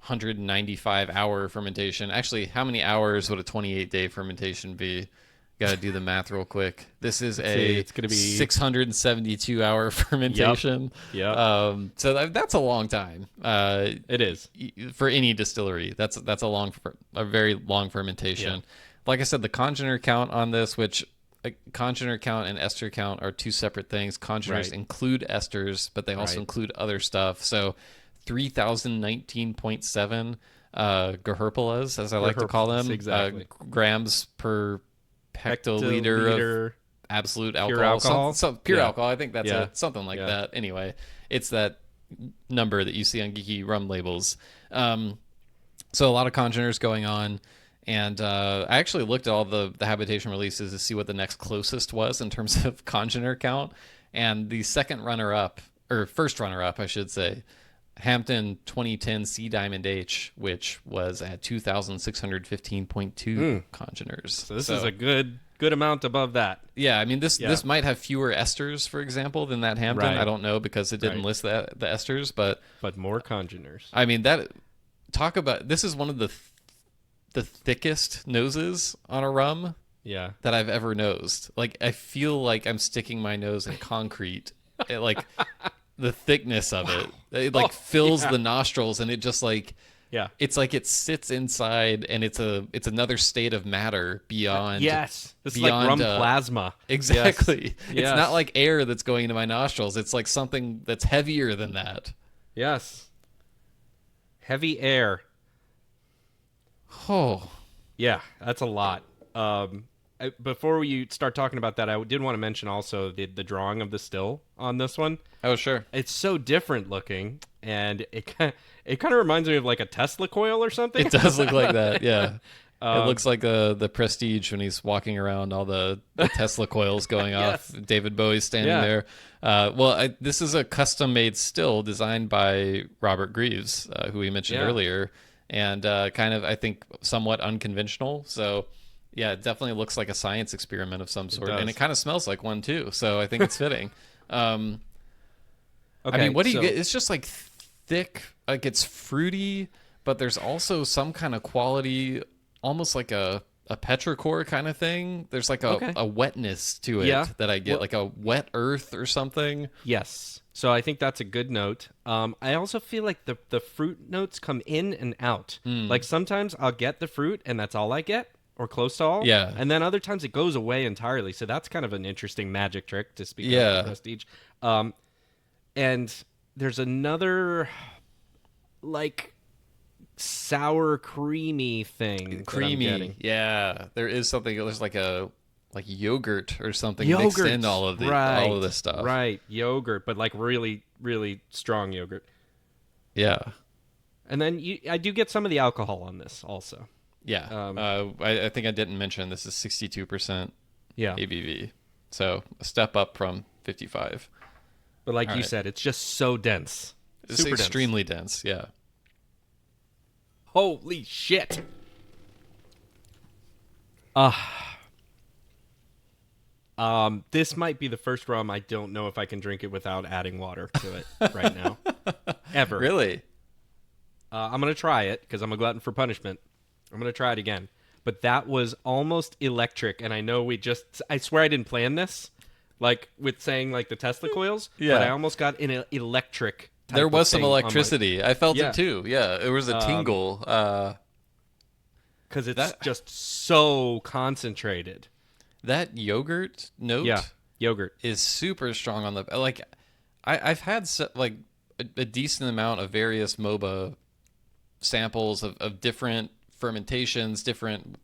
B: 195-hour fermentation. Actually, how many hours would a 28-day fermentation be? Got to do the math real quick. This is
A: it's gonna be
B: 672-hour fermentation.
A: Yep.
B: So that's a long time.
A: It is.
B: For any distillery. That's a very long fermentation.
A: Yeah.
B: Like I said, the congener count on this, which congener count and ester count are two separate things. Congeners
A: Right.
B: include esters, but they also
A: Right.
B: include other stuff. So 3,019.7 Geherpelas, as I like to call them,
A: exactly.
B: grams per hectoliter of absolute alcohol.
A: Pure alcohol?
B: So pure
A: Yeah.
B: alcohol. I think that's
A: Yeah.
B: it. Something like
A: Yeah.
B: that. Anyway, it's that number that you see on geeky rum labels. So a lot of congeners going on. And I actually looked at all the habitation releases to see what the next closest was in terms of congener count. And the first runner-up, I should say, Hampton 2010 Sea Diamond H, which was at 2,615.2 congeners.
A: So this is a good amount above that.
B: Yeah, I mean, this might have fewer esters, for example, than that Hampton.
A: Right.
B: I don't know because it didn't
A: Right.
B: list the esters, but
A: More congeners.
B: I mean, this is one of the thickest noses on a rum
A: Yeah.
B: that I've ever nosed. Like, I feel like I'm sticking my nose in concrete. Like, the thickness of it fills the nostrils, and it just
A: Yeah.
B: it's like it sits inside, and it's another state of matter beyond.
A: Yes. This is
B: beyond,
A: like rum plasma.
B: Exactly.
A: Yes.
B: It's not like air that's going into my nostrils. It's like something that's heavier than that.
A: Yes. Heavy air.
B: Oh,
A: Yeah, that's a lot. Before we start talking about that, I did want to mention also the drawing of the still on this one.
B: oh, sure.
A: It's so different looking, and it kind of reminds me of like a Tesla coil or something.
B: It does look like that. Yeah. It looks like the Prestige when he's walking around, all the Tesla coils going off.
A: Yes.
B: David Bowie's standing
A: Yeah.
B: there. This is a custom-made still designed by Robert Greaves, who we mentioned
A: Yeah.
B: earlier, and kind of, I think, somewhat unconventional. So, yeah, it definitely looks like a science experiment of some sort, and
A: does.
B: it kind of smells like one too. So I think it's fitting.
A: Okay,
B: I mean, what do you
A: so-
B: get? It's just like thick, like it's fruity, but there's also some kind of quality, almost like a petrichor kind of thing. There's like a wetness to it
A: Yeah.
B: that I get,
A: Well-
B: like a wet earth or something.
A: Yes. So I think that's a good note. I also feel like the fruit notes come in and out. Like sometimes I'll get the fruit and that's all I get, or close to all.
B: Yeah.
A: And then other times it goes away entirely. So that's kind of an interesting magic trick to speak
B: Yeah.
A: of Prestige. And there's another like sour creamy thing that I'm
B: Creamy.
A: getting.
B: Yeah. There is something, there's like yogurt or something mixed in all of this stuff.
A: Right. Yogurt, but like really, really strong yogurt.
B: Yeah.
A: And then I do get some of the alcohol on this also.
B: Yeah. I think I didn't mention this is 62%
A: Yeah.
B: ABV. So a step up from 55.
A: But like
B: All
A: you
B: right.
A: said, it's just so dense.
B: It's
A: Super dense.
B: extremely dense. Yeah.
A: Holy shit. This might be the first rum I don't know if I can drink it without adding water to it right now. Ever.
B: Really?
A: I'm going to try it because I'm a glutton for punishment. I'm going to try it again. But that was almost electric. And I know I swear I didn't plan this, like with saying like the Tesla coils.
B: Yeah.
A: But I almost got an electric type
B: There
A: of
B: was some
A: thing on my-
B: electricity. I felt
A: Yeah.
B: it too. Yeah, it was a tingle.
A: Because it's just so concentrated.
B: That yogurt note
A: Yeah, yogurt.
B: is super strong on the like. I've had like a decent amount of various Mhoba samples of different fermentations, different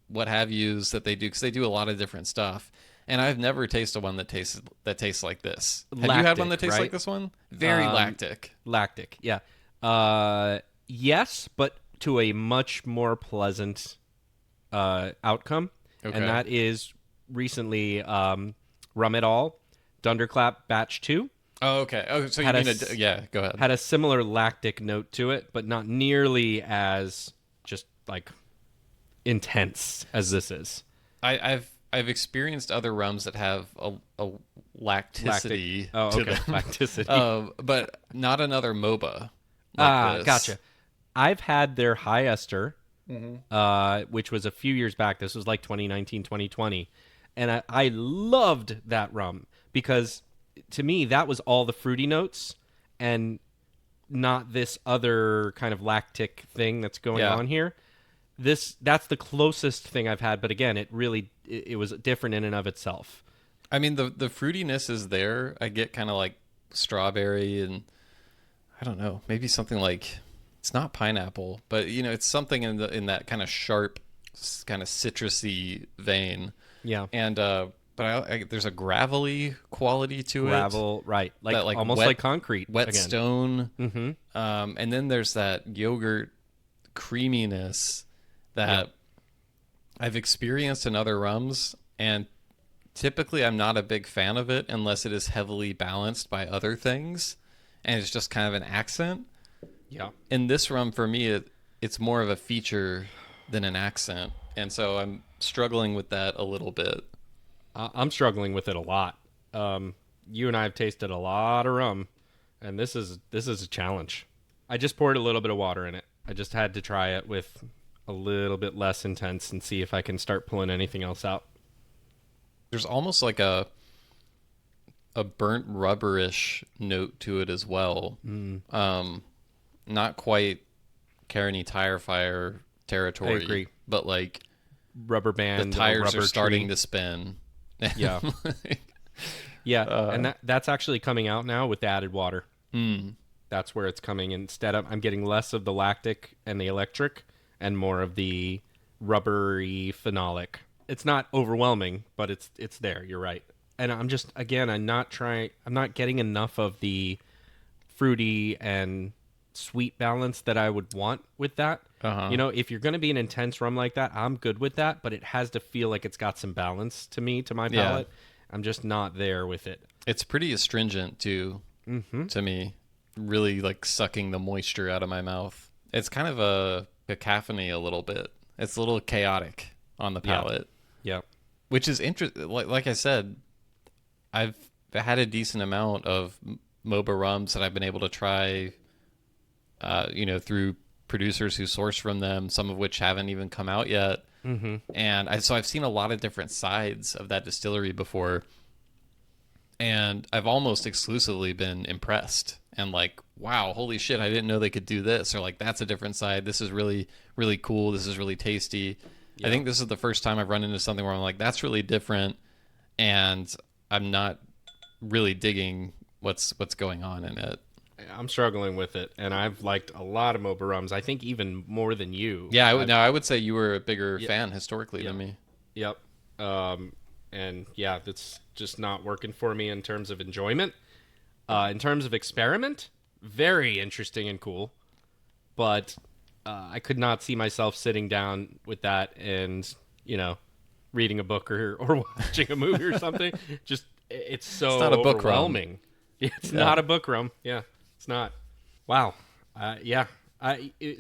B: what have yous that they do because they do a lot of different stuff. And I've never tasted one that tastes like this. Have you had one that tastes
A: right?
B: like this one? Very lactic.
A: Lactic, yeah. Yes, but to a much more pleasant outcome.
B: Okay.
A: And that is recently Rum et al. Dunderclap Batch 2.
B: Oh, okay. Oh, so you
A: Had
B: mean
A: a
B: yeah? Go ahead.
A: Had a similar lactic note to it, but not nearly as just like intense as this is.
B: I've experienced other rums that have a lacticity.
A: Oh,
B: to
A: okay.
B: them.
A: Lacticity.
B: But not another Mhoba. Like this.
A: Gotcha. I've had their high ester, which was a few years back. This was like 2019, 2020. And I loved that rum because to me, that was all the fruity notes and not this other kind of lactic thing that's going on here. That's the closest thing I've had. But again, it was different in and of itself.
B: I mean, the fruitiness is there. I get kind of like strawberry and I don't know, maybe something like, it's not pineapple, but it's something in that kind of sharp, kind of citrusy vein.
A: Yeah.
B: And but there's a gravelly quality to it.
A: Gravel, right? Like,
B: That, like,
A: almost
B: wet-
A: like concrete.
B: Wet
A: again.
B: stone.
A: Mm-hmm.
B: And then there's that yogurt creaminess that I've experienced in other rums, and typically I'm not a big fan of it unless it is heavily balanced by other things, and it's just kind of an accent.
A: Yeah.
B: In this rum, for me, it's more of a feature than an accent, and so I'm struggling with that a little bit.
A: I'm struggling with it a lot. You and I have tasted a lot of rum, and this is a challenge. I just poured a little bit of water in it. I just had to try it with a little bit less intense and see if I can start pulling anything else out.
B: There's almost like a burnt rubberish note to it as well. Not quite Carony tire fire territory.
A: I agree.
B: But like
A: Rubber band.
B: the tires
A: rubber
B: are starting
A: tree.
B: to spin.
A: Yeah. Yeah, and that's actually coming out now with the added water. That's where it's coming. Instead of, I'm getting less of the lactic and the electric and more of the rubbery phenolic. It's not overwhelming, but it's there. You're right. And I'm just, again, I'm not getting enough of the fruity and sweet balance that I would want with that. If you're going to be an intense rum like that, I'm good with that, but it has to feel like it's got some balance to my palate. I'm just not there with it.
B: It's pretty astringent too, to me. Really like sucking the moisture out of my mouth. It's kind of a cacophony a little bit. It's a little chaotic on the palate.
A: Yeah.
B: Which is interesting. Like I said, I've had a decent amount of Mhoba rums that I've been able to try, through producers who source from them, some of which haven't even come out yet. And so I've seen a lot of different sides of that distillery before, and I've almost exclusively been impressed and like, wow, holy shit, I didn't know they could do this, or like, that's a different side. This is really, really cool. This is really tasty. I think this is the first time I've run into something where I'm like, that's really different, and I'm not really digging what's going on in it.
A: I'm struggling with it, and I've liked a lot of Mhoba rums. I think even more than you.
B: Yeah, I would say you were a bigger fan historically than me.
A: Yep. And yeah, that's just not working for me in terms of enjoyment. In terms of experiment, very interesting and cool, but I could not see myself sitting down with that and reading a book or watching a movie or something. Just it's so
B: It's not a book rum.
A: overwhelming. It's not a book rum. Yeah. It's not. Wow. Yeah.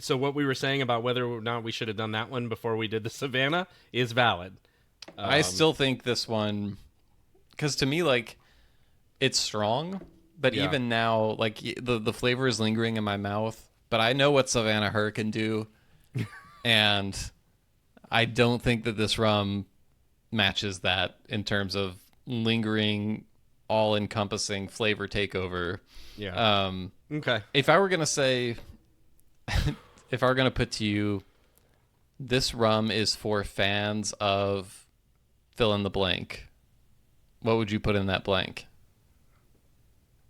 A: So what we were saying about whether or not we should have done that one before we did the Savannah is valid.
B: I still think this one, because to me, like, it's strong, but
A: Yeah.
B: even now, like, the flavor is lingering in my mouth. But I know what Savannah HERR can do, and I don't think that this rum matches that in terms of lingering, all-encompassing flavor takeover.
A: Yeah. Okay.
B: If I were gonna say, if I were gonna put to you, this rum is for fans of fill in the blank, what would you put in that blank?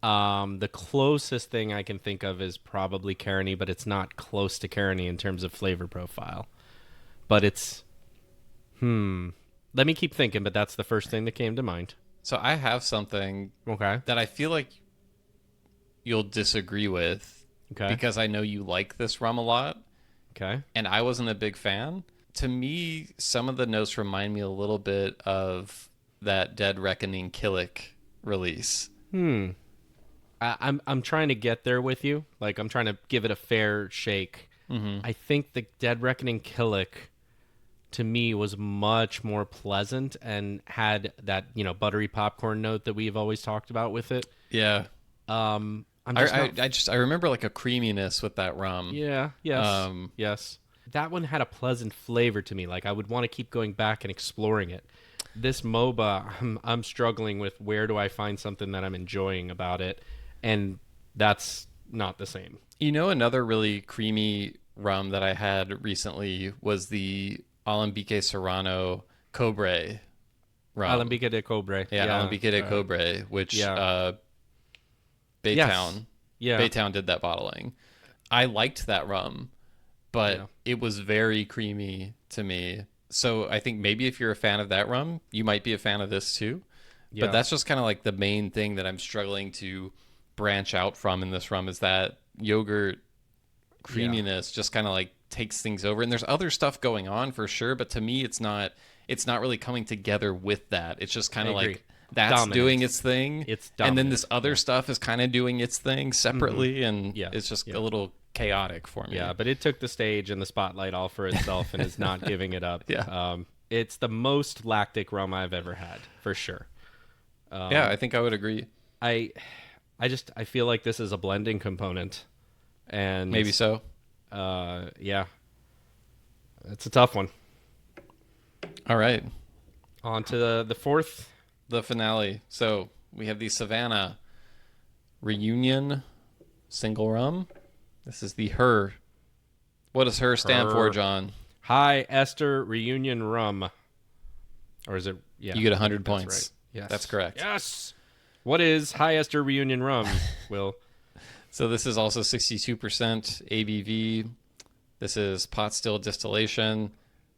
A: The closest thing I can think of is probably Caroni, but it's not close to Caroni in terms of flavor profile. But it's let me keep thinking, but that's the first thing that came to mind.
B: So I have something
A: Okay.
B: that I feel like you'll disagree with
A: Okay.
B: because I know you like this rum a lot,
A: Okay.
B: and I wasn't a big fan. To me, some of the notes remind me a little bit of that Dead Reckoning Killick release.
A: I'm trying to get there with you. Like I'm trying to give it a fair shake. I think the Dead Reckoning Killick to me was much more pleasant and had that, buttery popcorn note that we've always talked about with it.
B: Yeah.
A: I'm just not,
B: I remember like a creaminess with that rum.
A: yeah, yes. Yes. That one had a pleasant flavor to me. Like I would want to keep going back and exploring it. This MOBA, I'm struggling with where do I find something that I'm enjoying about it, and that's not the same.
B: You know, another really creamy rum that I had recently was the Alambique Serrano Cobre rum.
A: Alambique de Cobre.
B: Yeah, Alambique de Cobre, which
A: yeah.
B: Baytown,
A: Yeah.
B: Baytown did that bottling. I liked that rum, but it was very creamy to me. So I think maybe if you're a fan of that rum, you might be a fan of this too.
A: Yeah.
B: But that's just kind of like the main thing that I'm struggling to branch out from in this rum is that yogurt creaminess just kind of like takes things over. And there's other stuff going on for sure, but to me it's not really coming together with that. It's just kind of like that's
A: dominant.
B: doing its thing.
A: It's
B: and then
A: dominant.
B: this other stuff is kind of doing its thing separately, and
A: Yeah.
B: it's just a little chaotic for me.
A: Yeah, but it took the stage and the spotlight all for itself and is not giving it up.
B: Yeah.
A: It's the most lactic rum I've ever had, for sure.
B: Yeah, I think I would agree.
A: I feel like this is a blending component, and
B: Maybe so.
A: yeah, it's a tough one.
B: All right.
A: On to the fourth.
B: The finale. So we have the Savannah Reunion single rum. This is the HERR. What does HERR stand for, John?
A: High Ester Reunion Rum. Or is it? Yeah.
B: You get 100 points.
A: Right. Yes.
B: That's correct.
A: Yes. What is High Ester Reunion Rum, Will?
B: So this is also 62% ABV. This is pot still distillation.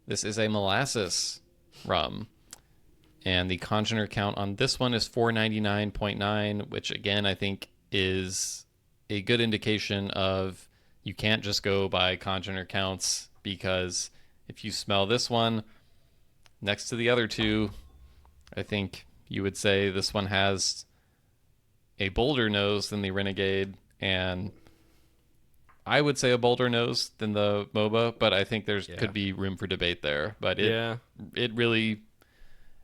B: This is a molasses rum. And the congener count on this one is 499.9, which again I think is a good indication of you can't just go by congener counts, because if you smell this one next to the other two, I think you would say this one has a bolder nose than the Renegade, and I would say a bolder nose than the MOBA, but I think there's could be room for debate there. But it really,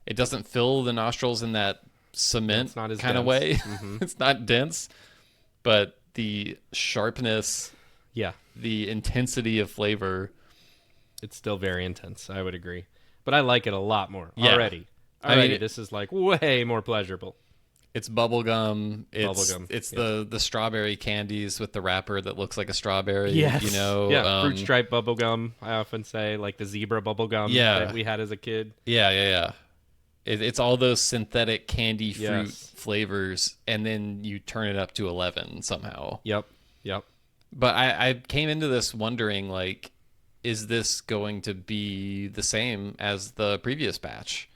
B: it doesn't fill the nostrils in that cement kind of way. Mm-hmm. It's not dense, but the sharpness, the intensity of flavor,
A: it's still very intense. I would agree, but I like it a lot more already. I mean, this is like way more pleasurable.
B: It's bubblegum. It's the strawberry candies with the wrapper that looks like a strawberry.
A: Yes.
B: You know,
A: fruit stripe bubblegum. I often say like the zebra bubblegum that we had as a kid.
B: Yeah. It's all those synthetic candy fruit flavors, and then you turn it up to 11 somehow.
A: Yep.
B: But I came into this wondering, like, is this going to be the same as the previous batch?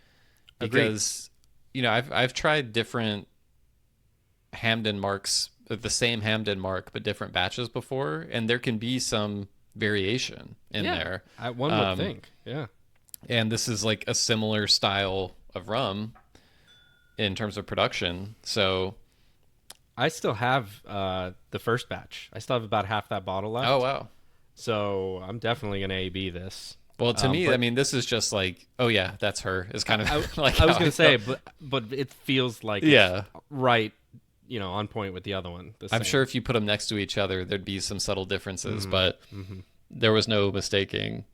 B: Because, I've tried different Hamden marks, the same Hamden mark, but different batches before, and there can be some variation in there.
A: One would think,
B: And this is like a similar style of rum in terms of production. So
A: I still have the first batch. I still have about half that bottle left.
B: Oh wow.
A: So I'm definitely gonna AB this.
B: Well, to me, I
A: But
B: mean, this is just like, oh yeah, that's her. Is kind of like
A: I was
B: how
A: gonna
B: feel.
A: say, but it feels like
B: Yeah.
A: it's right, on point with the other one. The
B: I'm
A: same.
B: sure if you put them next to each other, there'd be some subtle differences,
A: Mm-hmm.
B: but
A: Mm-hmm.
B: there was no mistaking.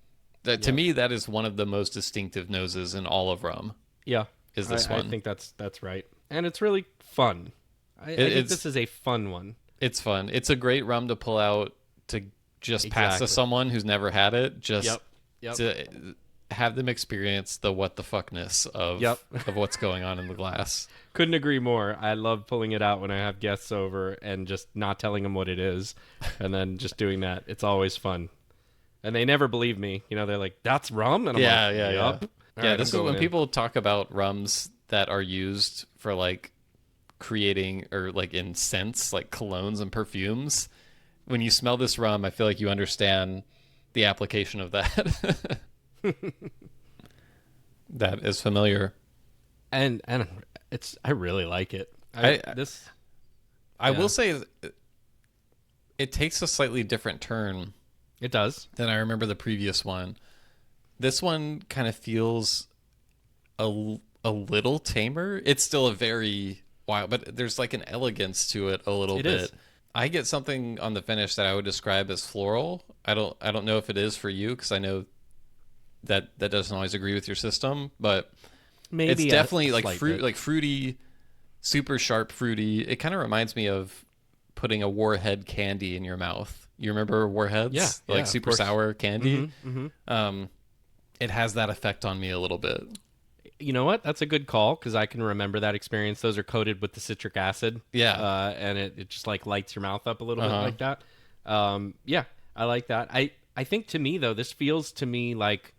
B: That to
A: Yeah.
B: me, that is one of the most distinctive noses in all of rum.
A: Yeah.
B: Is this
A: I
B: one?
A: think that's right, and it's really fun. I think
B: It's
A: this is a fun one.
B: it's fun. It's a great rum to pull out to just pass to
A: Exactly.
B: someone who's never had it. Just
A: Yep. Yep.
B: to have them experience the what the fuckness of
A: Yep.
B: of what's going on in the glass.
A: Couldn't agree more. I love pulling it out when I have guests over and just not telling them what it is, and then just doing that. It's always fun, and they never believe me. They're like, "That's rum," and I'm
B: Yeah,
A: like,
B: yeah, yeah.
A: "Yup." All
B: Yeah,
A: right,
B: this
A: I'm
B: is when
A: going in.
B: people talk about rums that are used for like creating or like in scents, like colognes and perfumes. When you smell this rum, I feel like you understand the application of that. That is familiar.
A: And I really like it.
B: I
A: This
B: I
A: Yeah.
B: will say it takes a slightly different turn
A: it does.
B: than I remember the previous one. This one kind of feels a little tamer. It's still a very wild, but there's like an elegance to it a little
A: It
B: bit.
A: is.
B: I get something on the finish that I would describe as floral. I don't know if it is for you because I know that doesn't always agree with your system, but
A: Maybe
B: it's
A: a
B: definitely like
A: slight
B: fruit,
A: bit.
B: like fruity, super sharp fruity. It kind of reminds me of putting a warhead candy in your mouth. You remember warheads?
A: Yeah,
B: Like
A: of
B: super
A: course.
B: sour candy.
A: Mm-hmm.
B: It has that effect on me a little bit.
A: You know what? That's a good call because I can remember that experience. Those are coated with the citric acid.
B: Yeah.
A: And it just like lights your mouth up a little bit
B: Uh-huh.
A: like that. Yeah, I like that. I think to me though, this feels to me like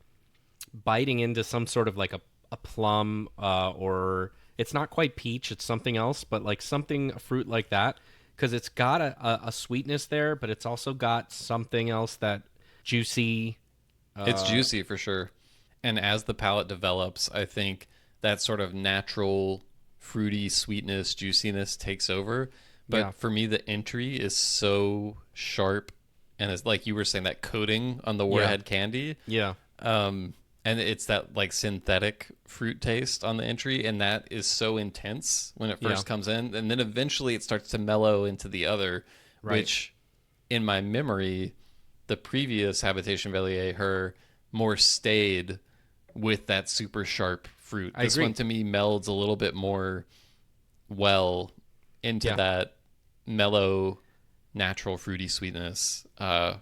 A: biting into some sort of like a plum, or it's not quite peach. It's something else, but like something a fruit like that because it's got a sweetness there, but it's also got something else that juicy.
B: It's juicy for sure. And as the palate develops, I think that sort of natural fruity sweetness, juiciness takes over. But
A: Yeah.
B: for me, the entry is so sharp. And it's like you were saying, that coating on the warhead candy.
A: Yeah.
B: And it's that like synthetic fruit taste on the entry. And that is so intense when it first
A: Yeah.
B: comes in. And then eventually it starts to mellow into the other,
A: Right.
B: which in my memory, the previous Habitation Velier, her more stayed with that super sharp fruit.
A: I
B: This
A: agree.
B: one to me melds a little bit more well into
A: Yeah.
B: that mellow, natural fruity sweetness
A: Yeah.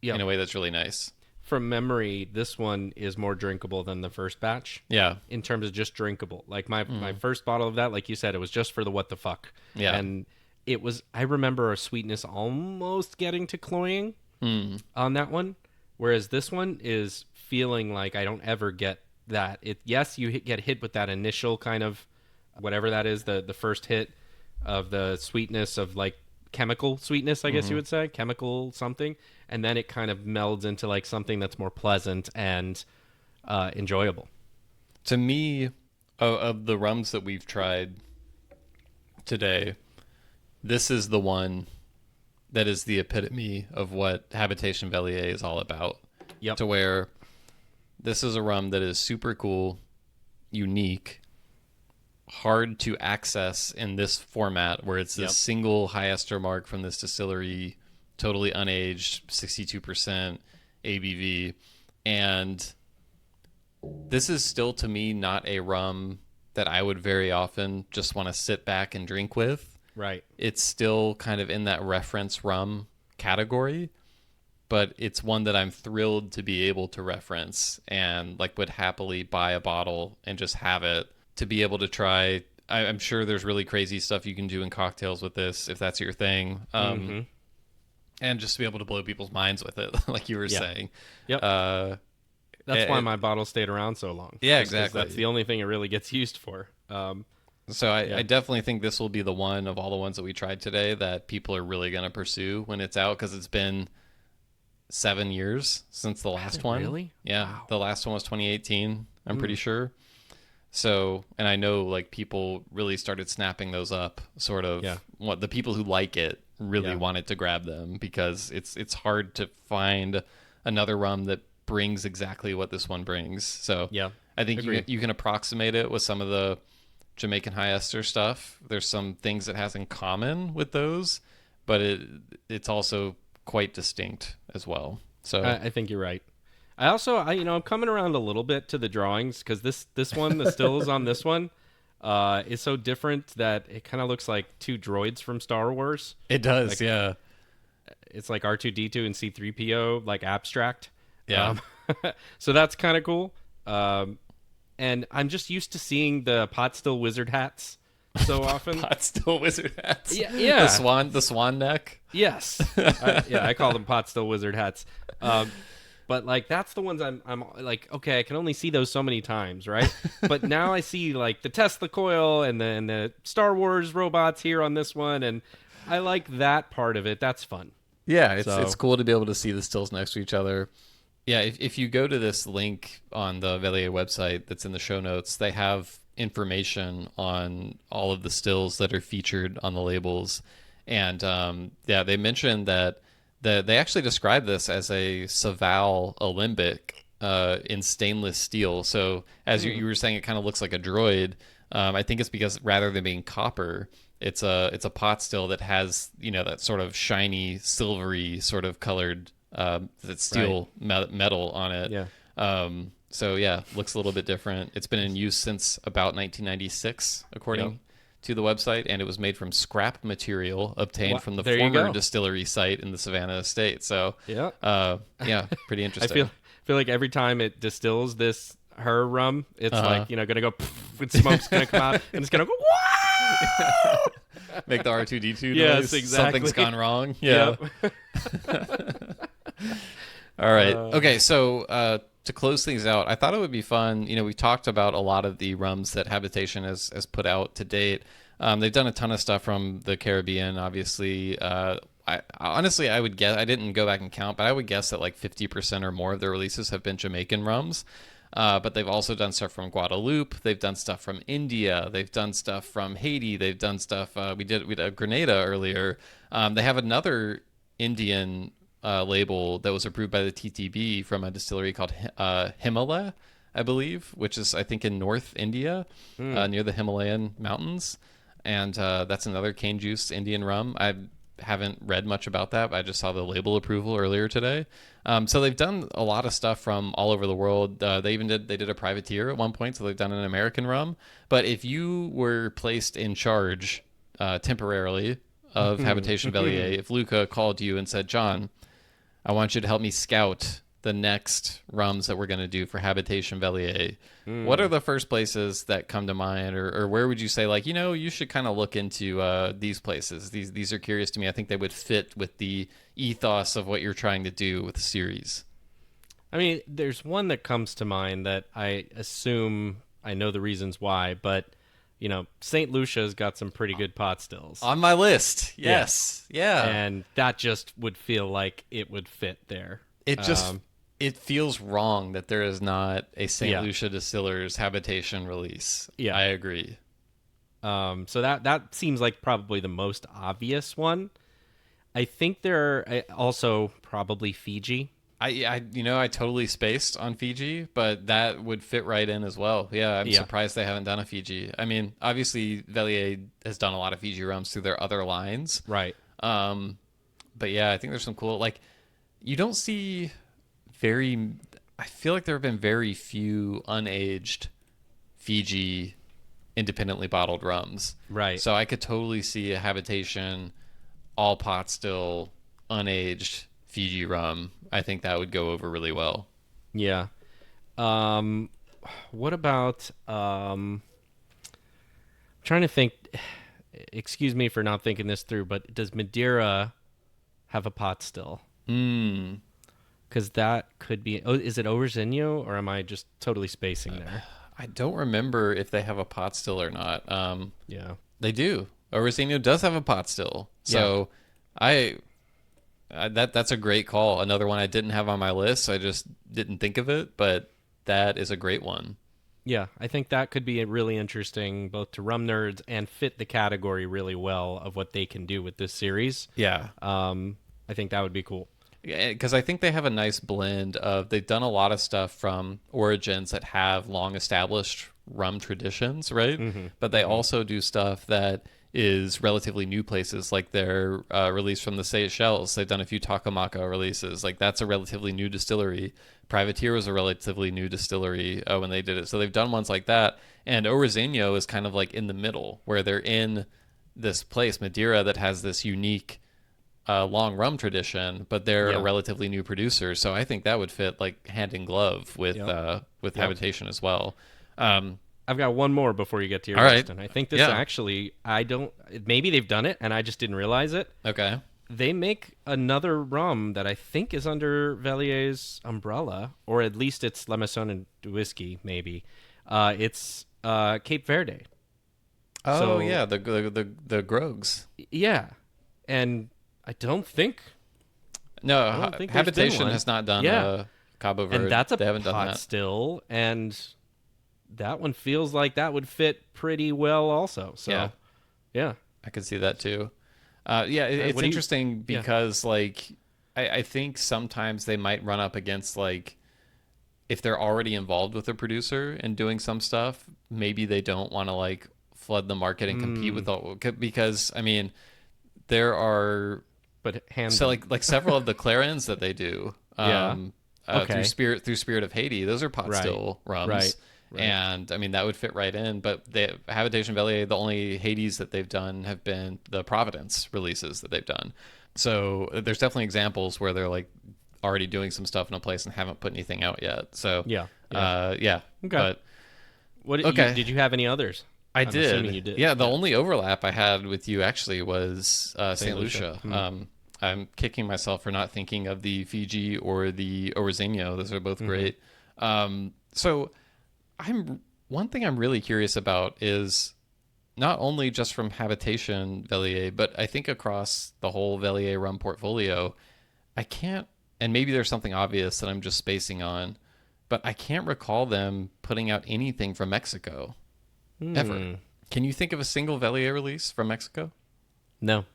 B: in a way that's really nice.
A: From memory, this one is more drinkable than the first batch
B: Yeah.
A: in terms of just drinkable. Like my first bottle of that, like you said, it was just for the what the fuck.
B: Yeah.
A: And it was, I remember a sweetness almost getting to cloying on that one. Whereas this one is feeling like I don't ever get that. Yes, you get hit with that initial kind of whatever that is, the first hit of the sweetness of like chemical sweetness, I guess you would say, chemical something, and then it kind of melds into like something that's more pleasant and enjoyable.
B: To me, of the rums that we've tried today, this is the one that is the epitome of what Habitation Velier is all about.
A: Yep.
B: To where this is a rum that is super cool, unique, hard to access in this format where it's this
A: Yep.
B: single high ester mark from this distillery, totally unaged, 62% ABV. And this is still to me not a rum that I would very often just want to sit back and drink with.
A: Right.
B: It's still kind of in that reference rum category, but it's one that I'm thrilled to be able to reference and like would happily buy a bottle and just have it to be able to try. I'm sure there's really crazy stuff you can do in cocktails with this if that's your thing. And just to be able to blow people's minds with it, like you were
A: Yeah.
B: saying.
A: Yep. That's why my bottle stayed around so long.
B: Yeah,
A: Just 'cause
B: exactly.
A: That's the only thing it really gets used for.
B: So I definitely think this will be the one of all the ones that we tried today that people are really going to pursue when it's out because it's been 7 years since the last one.
A: really?
B: Yeah.
A: Wow.
B: The last one was 2018, I'm pretty sure. So, and I know like people really started snapping those up, sort of.
A: Yeah.
B: What the people who like it really
A: Yeah.
B: wanted to grab them because it's hard to find another rum that brings exactly what this one brings. So,
A: Yeah.
B: I think
A: Agreed.
B: you can approximate it with some of the Jamaican high ester stuff. There's some things it has in common with those, but it's also quite distinct as well. So,
A: I think you're right. I also, I'm coming around a little bit to the drawings because this one, the stills on this one, is so different that it kind of looks like two droids from Star Wars.
B: it does,
A: Like
B: yeah.
A: it's like R2D2 and C3PO, like abstract.
B: Yeah.
A: So that's kind of cool. And I'm just used to seeing the pot still wizard hats so often.
B: Pot still wizard hats.
A: Yeah, yeah.
B: The swan neck.
A: Yes. I call them pot still wizard hats. But like that's the ones I'm like, okay, I can only see those so many times, right? But now I see like the Tesla coil and the Star Wars robots here on this one, and I like that part of it. That's fun.
B: Yeah,
A: So-
B: it's cool to be able to see the stills next to each other. Yeah, if you go to this link on the Velier website that's in the show notes, they have information on all of the stills that are featured on the labels. And yeah, they mentioned that they actually describe this as a Saval alembic in stainless steel. So as you were saying, it kind of looks like a droid. I think it's because rather than being copper, it's a pot still that has that sort of shiny, silvery sort of colored that steel metal on it.
A: Yeah.
B: So yeah, looks a little bit different. It's been in use since about 1996, according to the website, and it was made from scrap material obtained from the
A: There you
B: former
A: go.
B: distillery site in the Savannah estate. So
A: Yeah.
B: yeah, pretty
A: I
B: interesting.
A: feel like every time it distills this her rum, it's
B: Uh-huh.
A: like gonna go and smoke's gonna come out and it's gonna go wow.
B: Make the R2D2 noise.
A: Yes, exactly.
B: Something's gone wrong. Yeah.
A: Yep.
B: All right. Okay. So to close things out, I thought it would be fun. We talked about a lot of the rums that Habitation has put out to date. They've done a ton of stuff from the Caribbean, obviously. Honestly, I would guess, I didn't go back and count, but I would guess that like 50% or more of their releases have been Jamaican rums. But they've also done stuff from Guadeloupe. They've done stuff from India. They've done stuff from Haiti. They've done stuff. We did Grenada earlier. They have another Indian label that was approved by the TTB from a distillery called Himalaya, I believe, which is I think in North India, near the Himalayan mountains. And that's another cane juice Indian rum. I haven't read much about that, but I just saw the label approval earlier today. So they've done a lot of stuff from all over the world. They did a privateer at one point, so they've done an American rum. But if you were placed in charge temporarily of Habitation Velier, if Luca called you and said, John, I want you to help me scout the next rums that we're going to do for Habitation Velier. What are the first places that come to mind, or where would you say, like, you should kind of look into these places? These are curious to me. I think they would fit with the ethos of what you're trying to do with the series.
A: I mean, there's one that comes to mind that I assume I know the reasons why, but St. Lucia's got some pretty good pot stills.
B: On my list, yes, yeah.
A: And that just would feel like it would fit there.
B: It just it feels wrong that there is not a St.
A: Yeah.
B: Lucia Distillers Habitation release.
A: Yeah.
B: I agree.
A: So that seems like probably the most obvious one. I think there are also probably Fiji.
B: I totally spaced on Fiji, but that would fit right in as well. Yeah, I'm surprised they haven't done a Fiji. I mean, obviously Velier has done a lot of Fiji rums through their other lines.
A: Right.
B: But yeah, I think there's some cool, like, you don't see I feel like there have been very few unaged Fiji independently bottled rums.
A: Right.
B: So I could totally see a Habitation all pot still unaged Fiji rum. I think that would go over really well.
A: Yeah. What about trying to think, excuse me for not thinking this through, but does Madeira have a pot still? Because that could be. Oh, is it Overzinho, or am I just totally spacing there?
B: I don't remember if they have a pot still or not.
A: Yeah.
B: They do. Orsino does have a pot still. So that's a great call. Another one I didn't have on my list. I just didn't think of it, but that is a great one.
A: Yeah, I think that could be really interesting both to rum nerds and fit the category really well of what they can do with this series.
B: Yeah.
A: I think that would be cool.
B: Because I think they have a nice blend of they've done a lot of stuff from origins that have long established rum traditions, right? But they also do stuff that is relatively new places, like their release from the Seychelles. They've done a few Takamaka releases. Like that's a relatively new distillery. Privateer was a relatively new distillery when they did it. So they've done ones like that. And Orizinho is kind of like in the middle, where they're in this place, Madeira, that has this unique long rum tradition, but they're a relatively new producer. So I think that would fit like hand in glove with Habitation as well.
A: I've got one more before you get to your
B: All
A: list,
B: right.
A: and I think this actually, I don't, maybe they've done it and I just didn't realize it.
B: Okay.
A: They make another rum that I think is under Velier's umbrella, or at least it's La Maison and whiskey, maybe. It's Cape Verde.
B: Oh
A: So-
B: yeah, the Grogs.
A: Yeah, and I don't think,
B: No,
A: don't think there's been
B: Habitation
A: one.
B: has not done
A: Yeah.
B: Cabo Verde.
A: and that's a
B: they haven't done
A: pot
B: that.
A: still, and that one feels like that would fit pretty well also. So, yeah.
B: I could see that too. Yeah, it's
A: what do you-
B: interesting because like I think sometimes they might run up against like if they're already involved with a producer and doing some stuff, maybe they don't want to like flood the market and compete with all because I mean there are
A: But hands
B: so like several of the Clarins that they do
A: Okay.
B: through Spirit of Haiti, those are pot
A: Right.
B: still rums.
A: Right.
B: And I mean that would fit right in, but the Habitation Velier, the only Hades that they've done have been the Providence releases that they've done. So there's definitely examples where they're like already doing some stuff in a place and haven't put anything out yet. So
A: Yeah.
B: yeah.
A: Okay.
B: But
A: What
B: Okay.
A: did you have any others?
B: I
A: I'm
B: did.
A: assuming you did.
B: Yeah, the only overlap I had with you actually was St. Lucia.
A: Lucia.
B: I'm kicking myself for not thinking of the Fiji or the Orizinho. Those are both great. So one thing I'm really curious about is not only just from Habitation Velier, but I think across the whole Velier rum portfolio, I can't, and maybe there's something obvious that I'm just spacing on, but I can't recall them putting out anything from Mexico ever. Can you think of a single Velier release from Mexico?
A: No.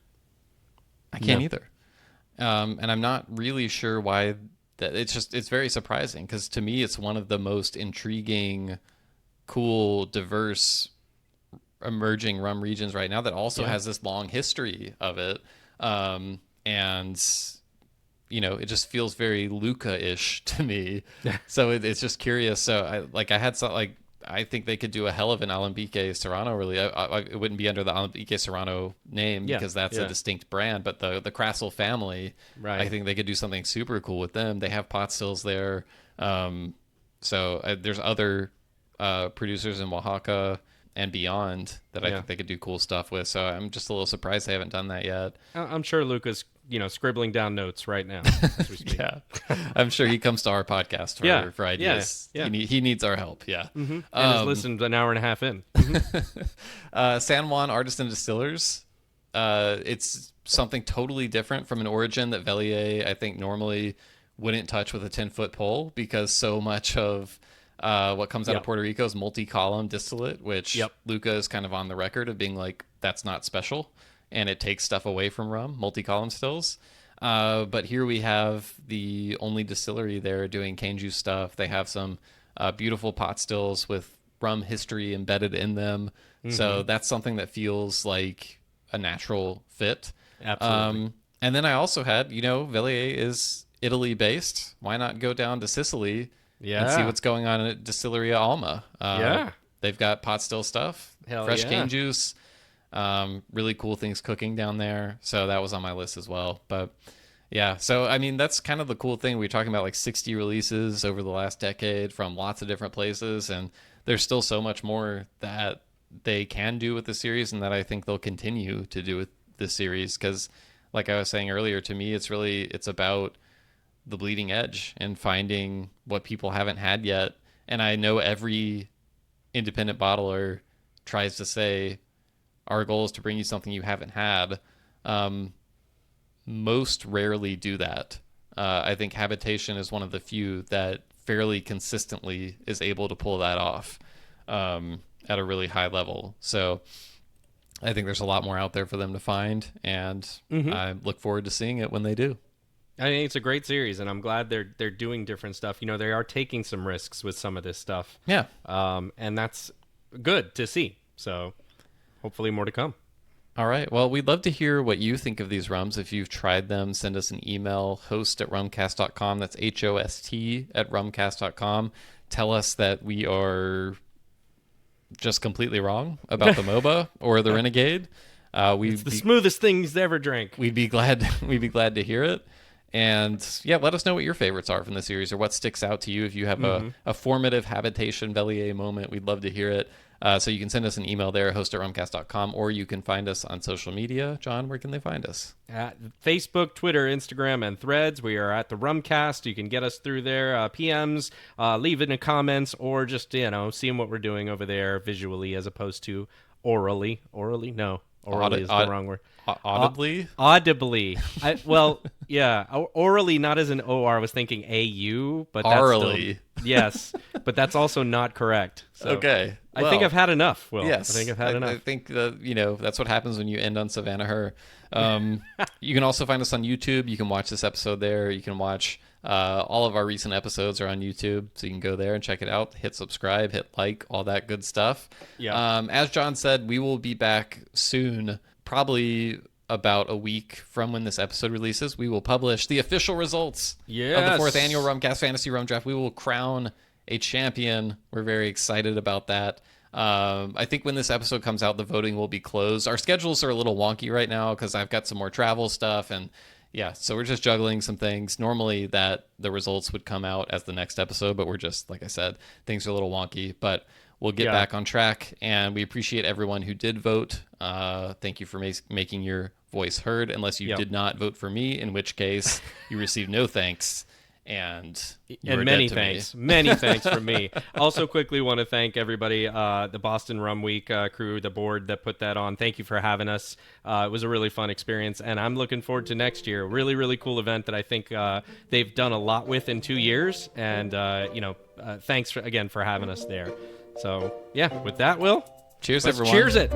B: I can't
A: No.
B: either. And I'm not really sure why that it's very surprising because to me it's one of the most intriguing, cool, diverse emerging rum regions right now that also has this long history of it. And you know, it just feels very Luca-ish to me. So it's just curious. So I think they could do a hell of an Alambique Serrano really. It wouldn't be under the Alambique Serrano name because that's a distinct brand, but the Crassel family,
A: Right.
B: I think they could do something super cool with them. They have pot stills there. There's other producers in Oaxaca and beyond that I think they could do cool stuff with. So I'm just a little surprised they haven't done that yet.
A: I'm sure Luca's, scribbling down notes right now as we speak.
B: Yeah, I'm sure he comes to our podcast for ideas.
A: Yeah.
B: He needs our help. Yeah.
A: And has listened an hour and a half in.
B: San Juan Artisan Distillers. It's something totally different from an origin that Velier, I think, normally wouldn't touch with a 10-foot pole because so much of what comes out of Puerto Rico is multi-column distillate, which Luca is kind of on the record of being like, that's not special. And it takes stuff away from rum, multi-column stills. But here we have the only distillery there doing cane juice stuff. They have some beautiful pot stills with rum history embedded in them. So that's something that feels like a natural fit.
A: Absolutely.
B: And then I also had, Velier is Italy based. Why not go down to Sicily and see what's going on at Distilleria Alma? They've got pot still stuff,
A: Hell
B: fresh
A: yeah.
B: cane juice, really cool things cooking down there. So that was on my list as well. But yeah, so I mean, that's kind of the cool thing. We're talking about like 60 releases over the last decade from lots of different places. And there's still so much more that they can do with the series and that I think they'll continue to do with this series. Because like I was saying earlier, to me, it's about the bleeding edge and finding what people haven't had yet. And I know every independent bottler tries to say, our goal is to bring you something you haven't had. Most rarely do that. I think Habitation is one of the few that fairly consistently is able to pull that off. at a really high level. So I think there's a lot more out there for them to find, and I look forward to seeing it when they do.
A: I think it's a great series, and I'm glad they're doing different stuff. They are taking some risks with some of this stuff.
B: Yeah.
A: And that's good to see. So hopefully more to come.
B: All right. Well, we'd love to hear what you think of these rums. If you've tried them, send us an email, host@rumcast.com. That's HOST@rumcast.com. Tell us that we are just completely wrong about the Mhoba or the Renegade.
A: It's the smoothest thing he's ever drank.
B: We'd be glad to hear it. And yeah, let us know what your favorites are from the series or what sticks out to you. If you have a formative Habitation Velier moment, we'd love to hear it. So you can send us an email there, host@rumcast.com, or you can find us on social media. John, where can they find us?
A: At Facebook, Twitter, Instagram, and Threads. We are at the Rumcast. You can get us through there. PMs, leave it in the comments, or just, seeing what we're doing over there visually as opposed to orally. Orally? No. Orally is the wrong word.
B: Audibly?
A: Audibly. Orally, not as an O-R. I was thinking A-U, but that's
B: Orally.
A: Still, yes, but that's also not correct. So
B: okay.
A: I think I've had enough, Will.
B: Yes.
A: I think I've had enough.
B: I think that's what happens when you end on Savannah HERR. You can also find us on YouTube. You can watch this episode there. You can watch all of our recent episodes are on YouTube, so you can go there and check it out. Hit subscribe, hit like, all that good stuff.
A: Yeah.
B: As John said, we will be back soon, probably about a week from when this episode releases. We will publish the official results of the 4th annual Rumcast Fantasy Rum Draft. We will crown a champion. We're very excited about that. I think when this episode comes out, the voting will be closed. Our schedules are a little wonky right now because I've got some more travel stuff, and so we're just juggling some things. Normally the results would come out as the next episode, but we're just, like I said, things are a little wonky, but we'll get back on track, and we appreciate everyone who did vote. Thank you for making your voice heard, unless you did not vote for me, in which case you received no thanks. And
A: many thanks from me. Also, quickly want to thank everybody, the Boston Rum Week crew, the board that put that on. Thank you for having us. It was a really fun experience, and I'm looking forward to next year. Really, really cool event that I think they've done a lot with in 2 years. And thanks again for having us there. So with that, Will,
B: cheers, everyone.
A: Cheers it.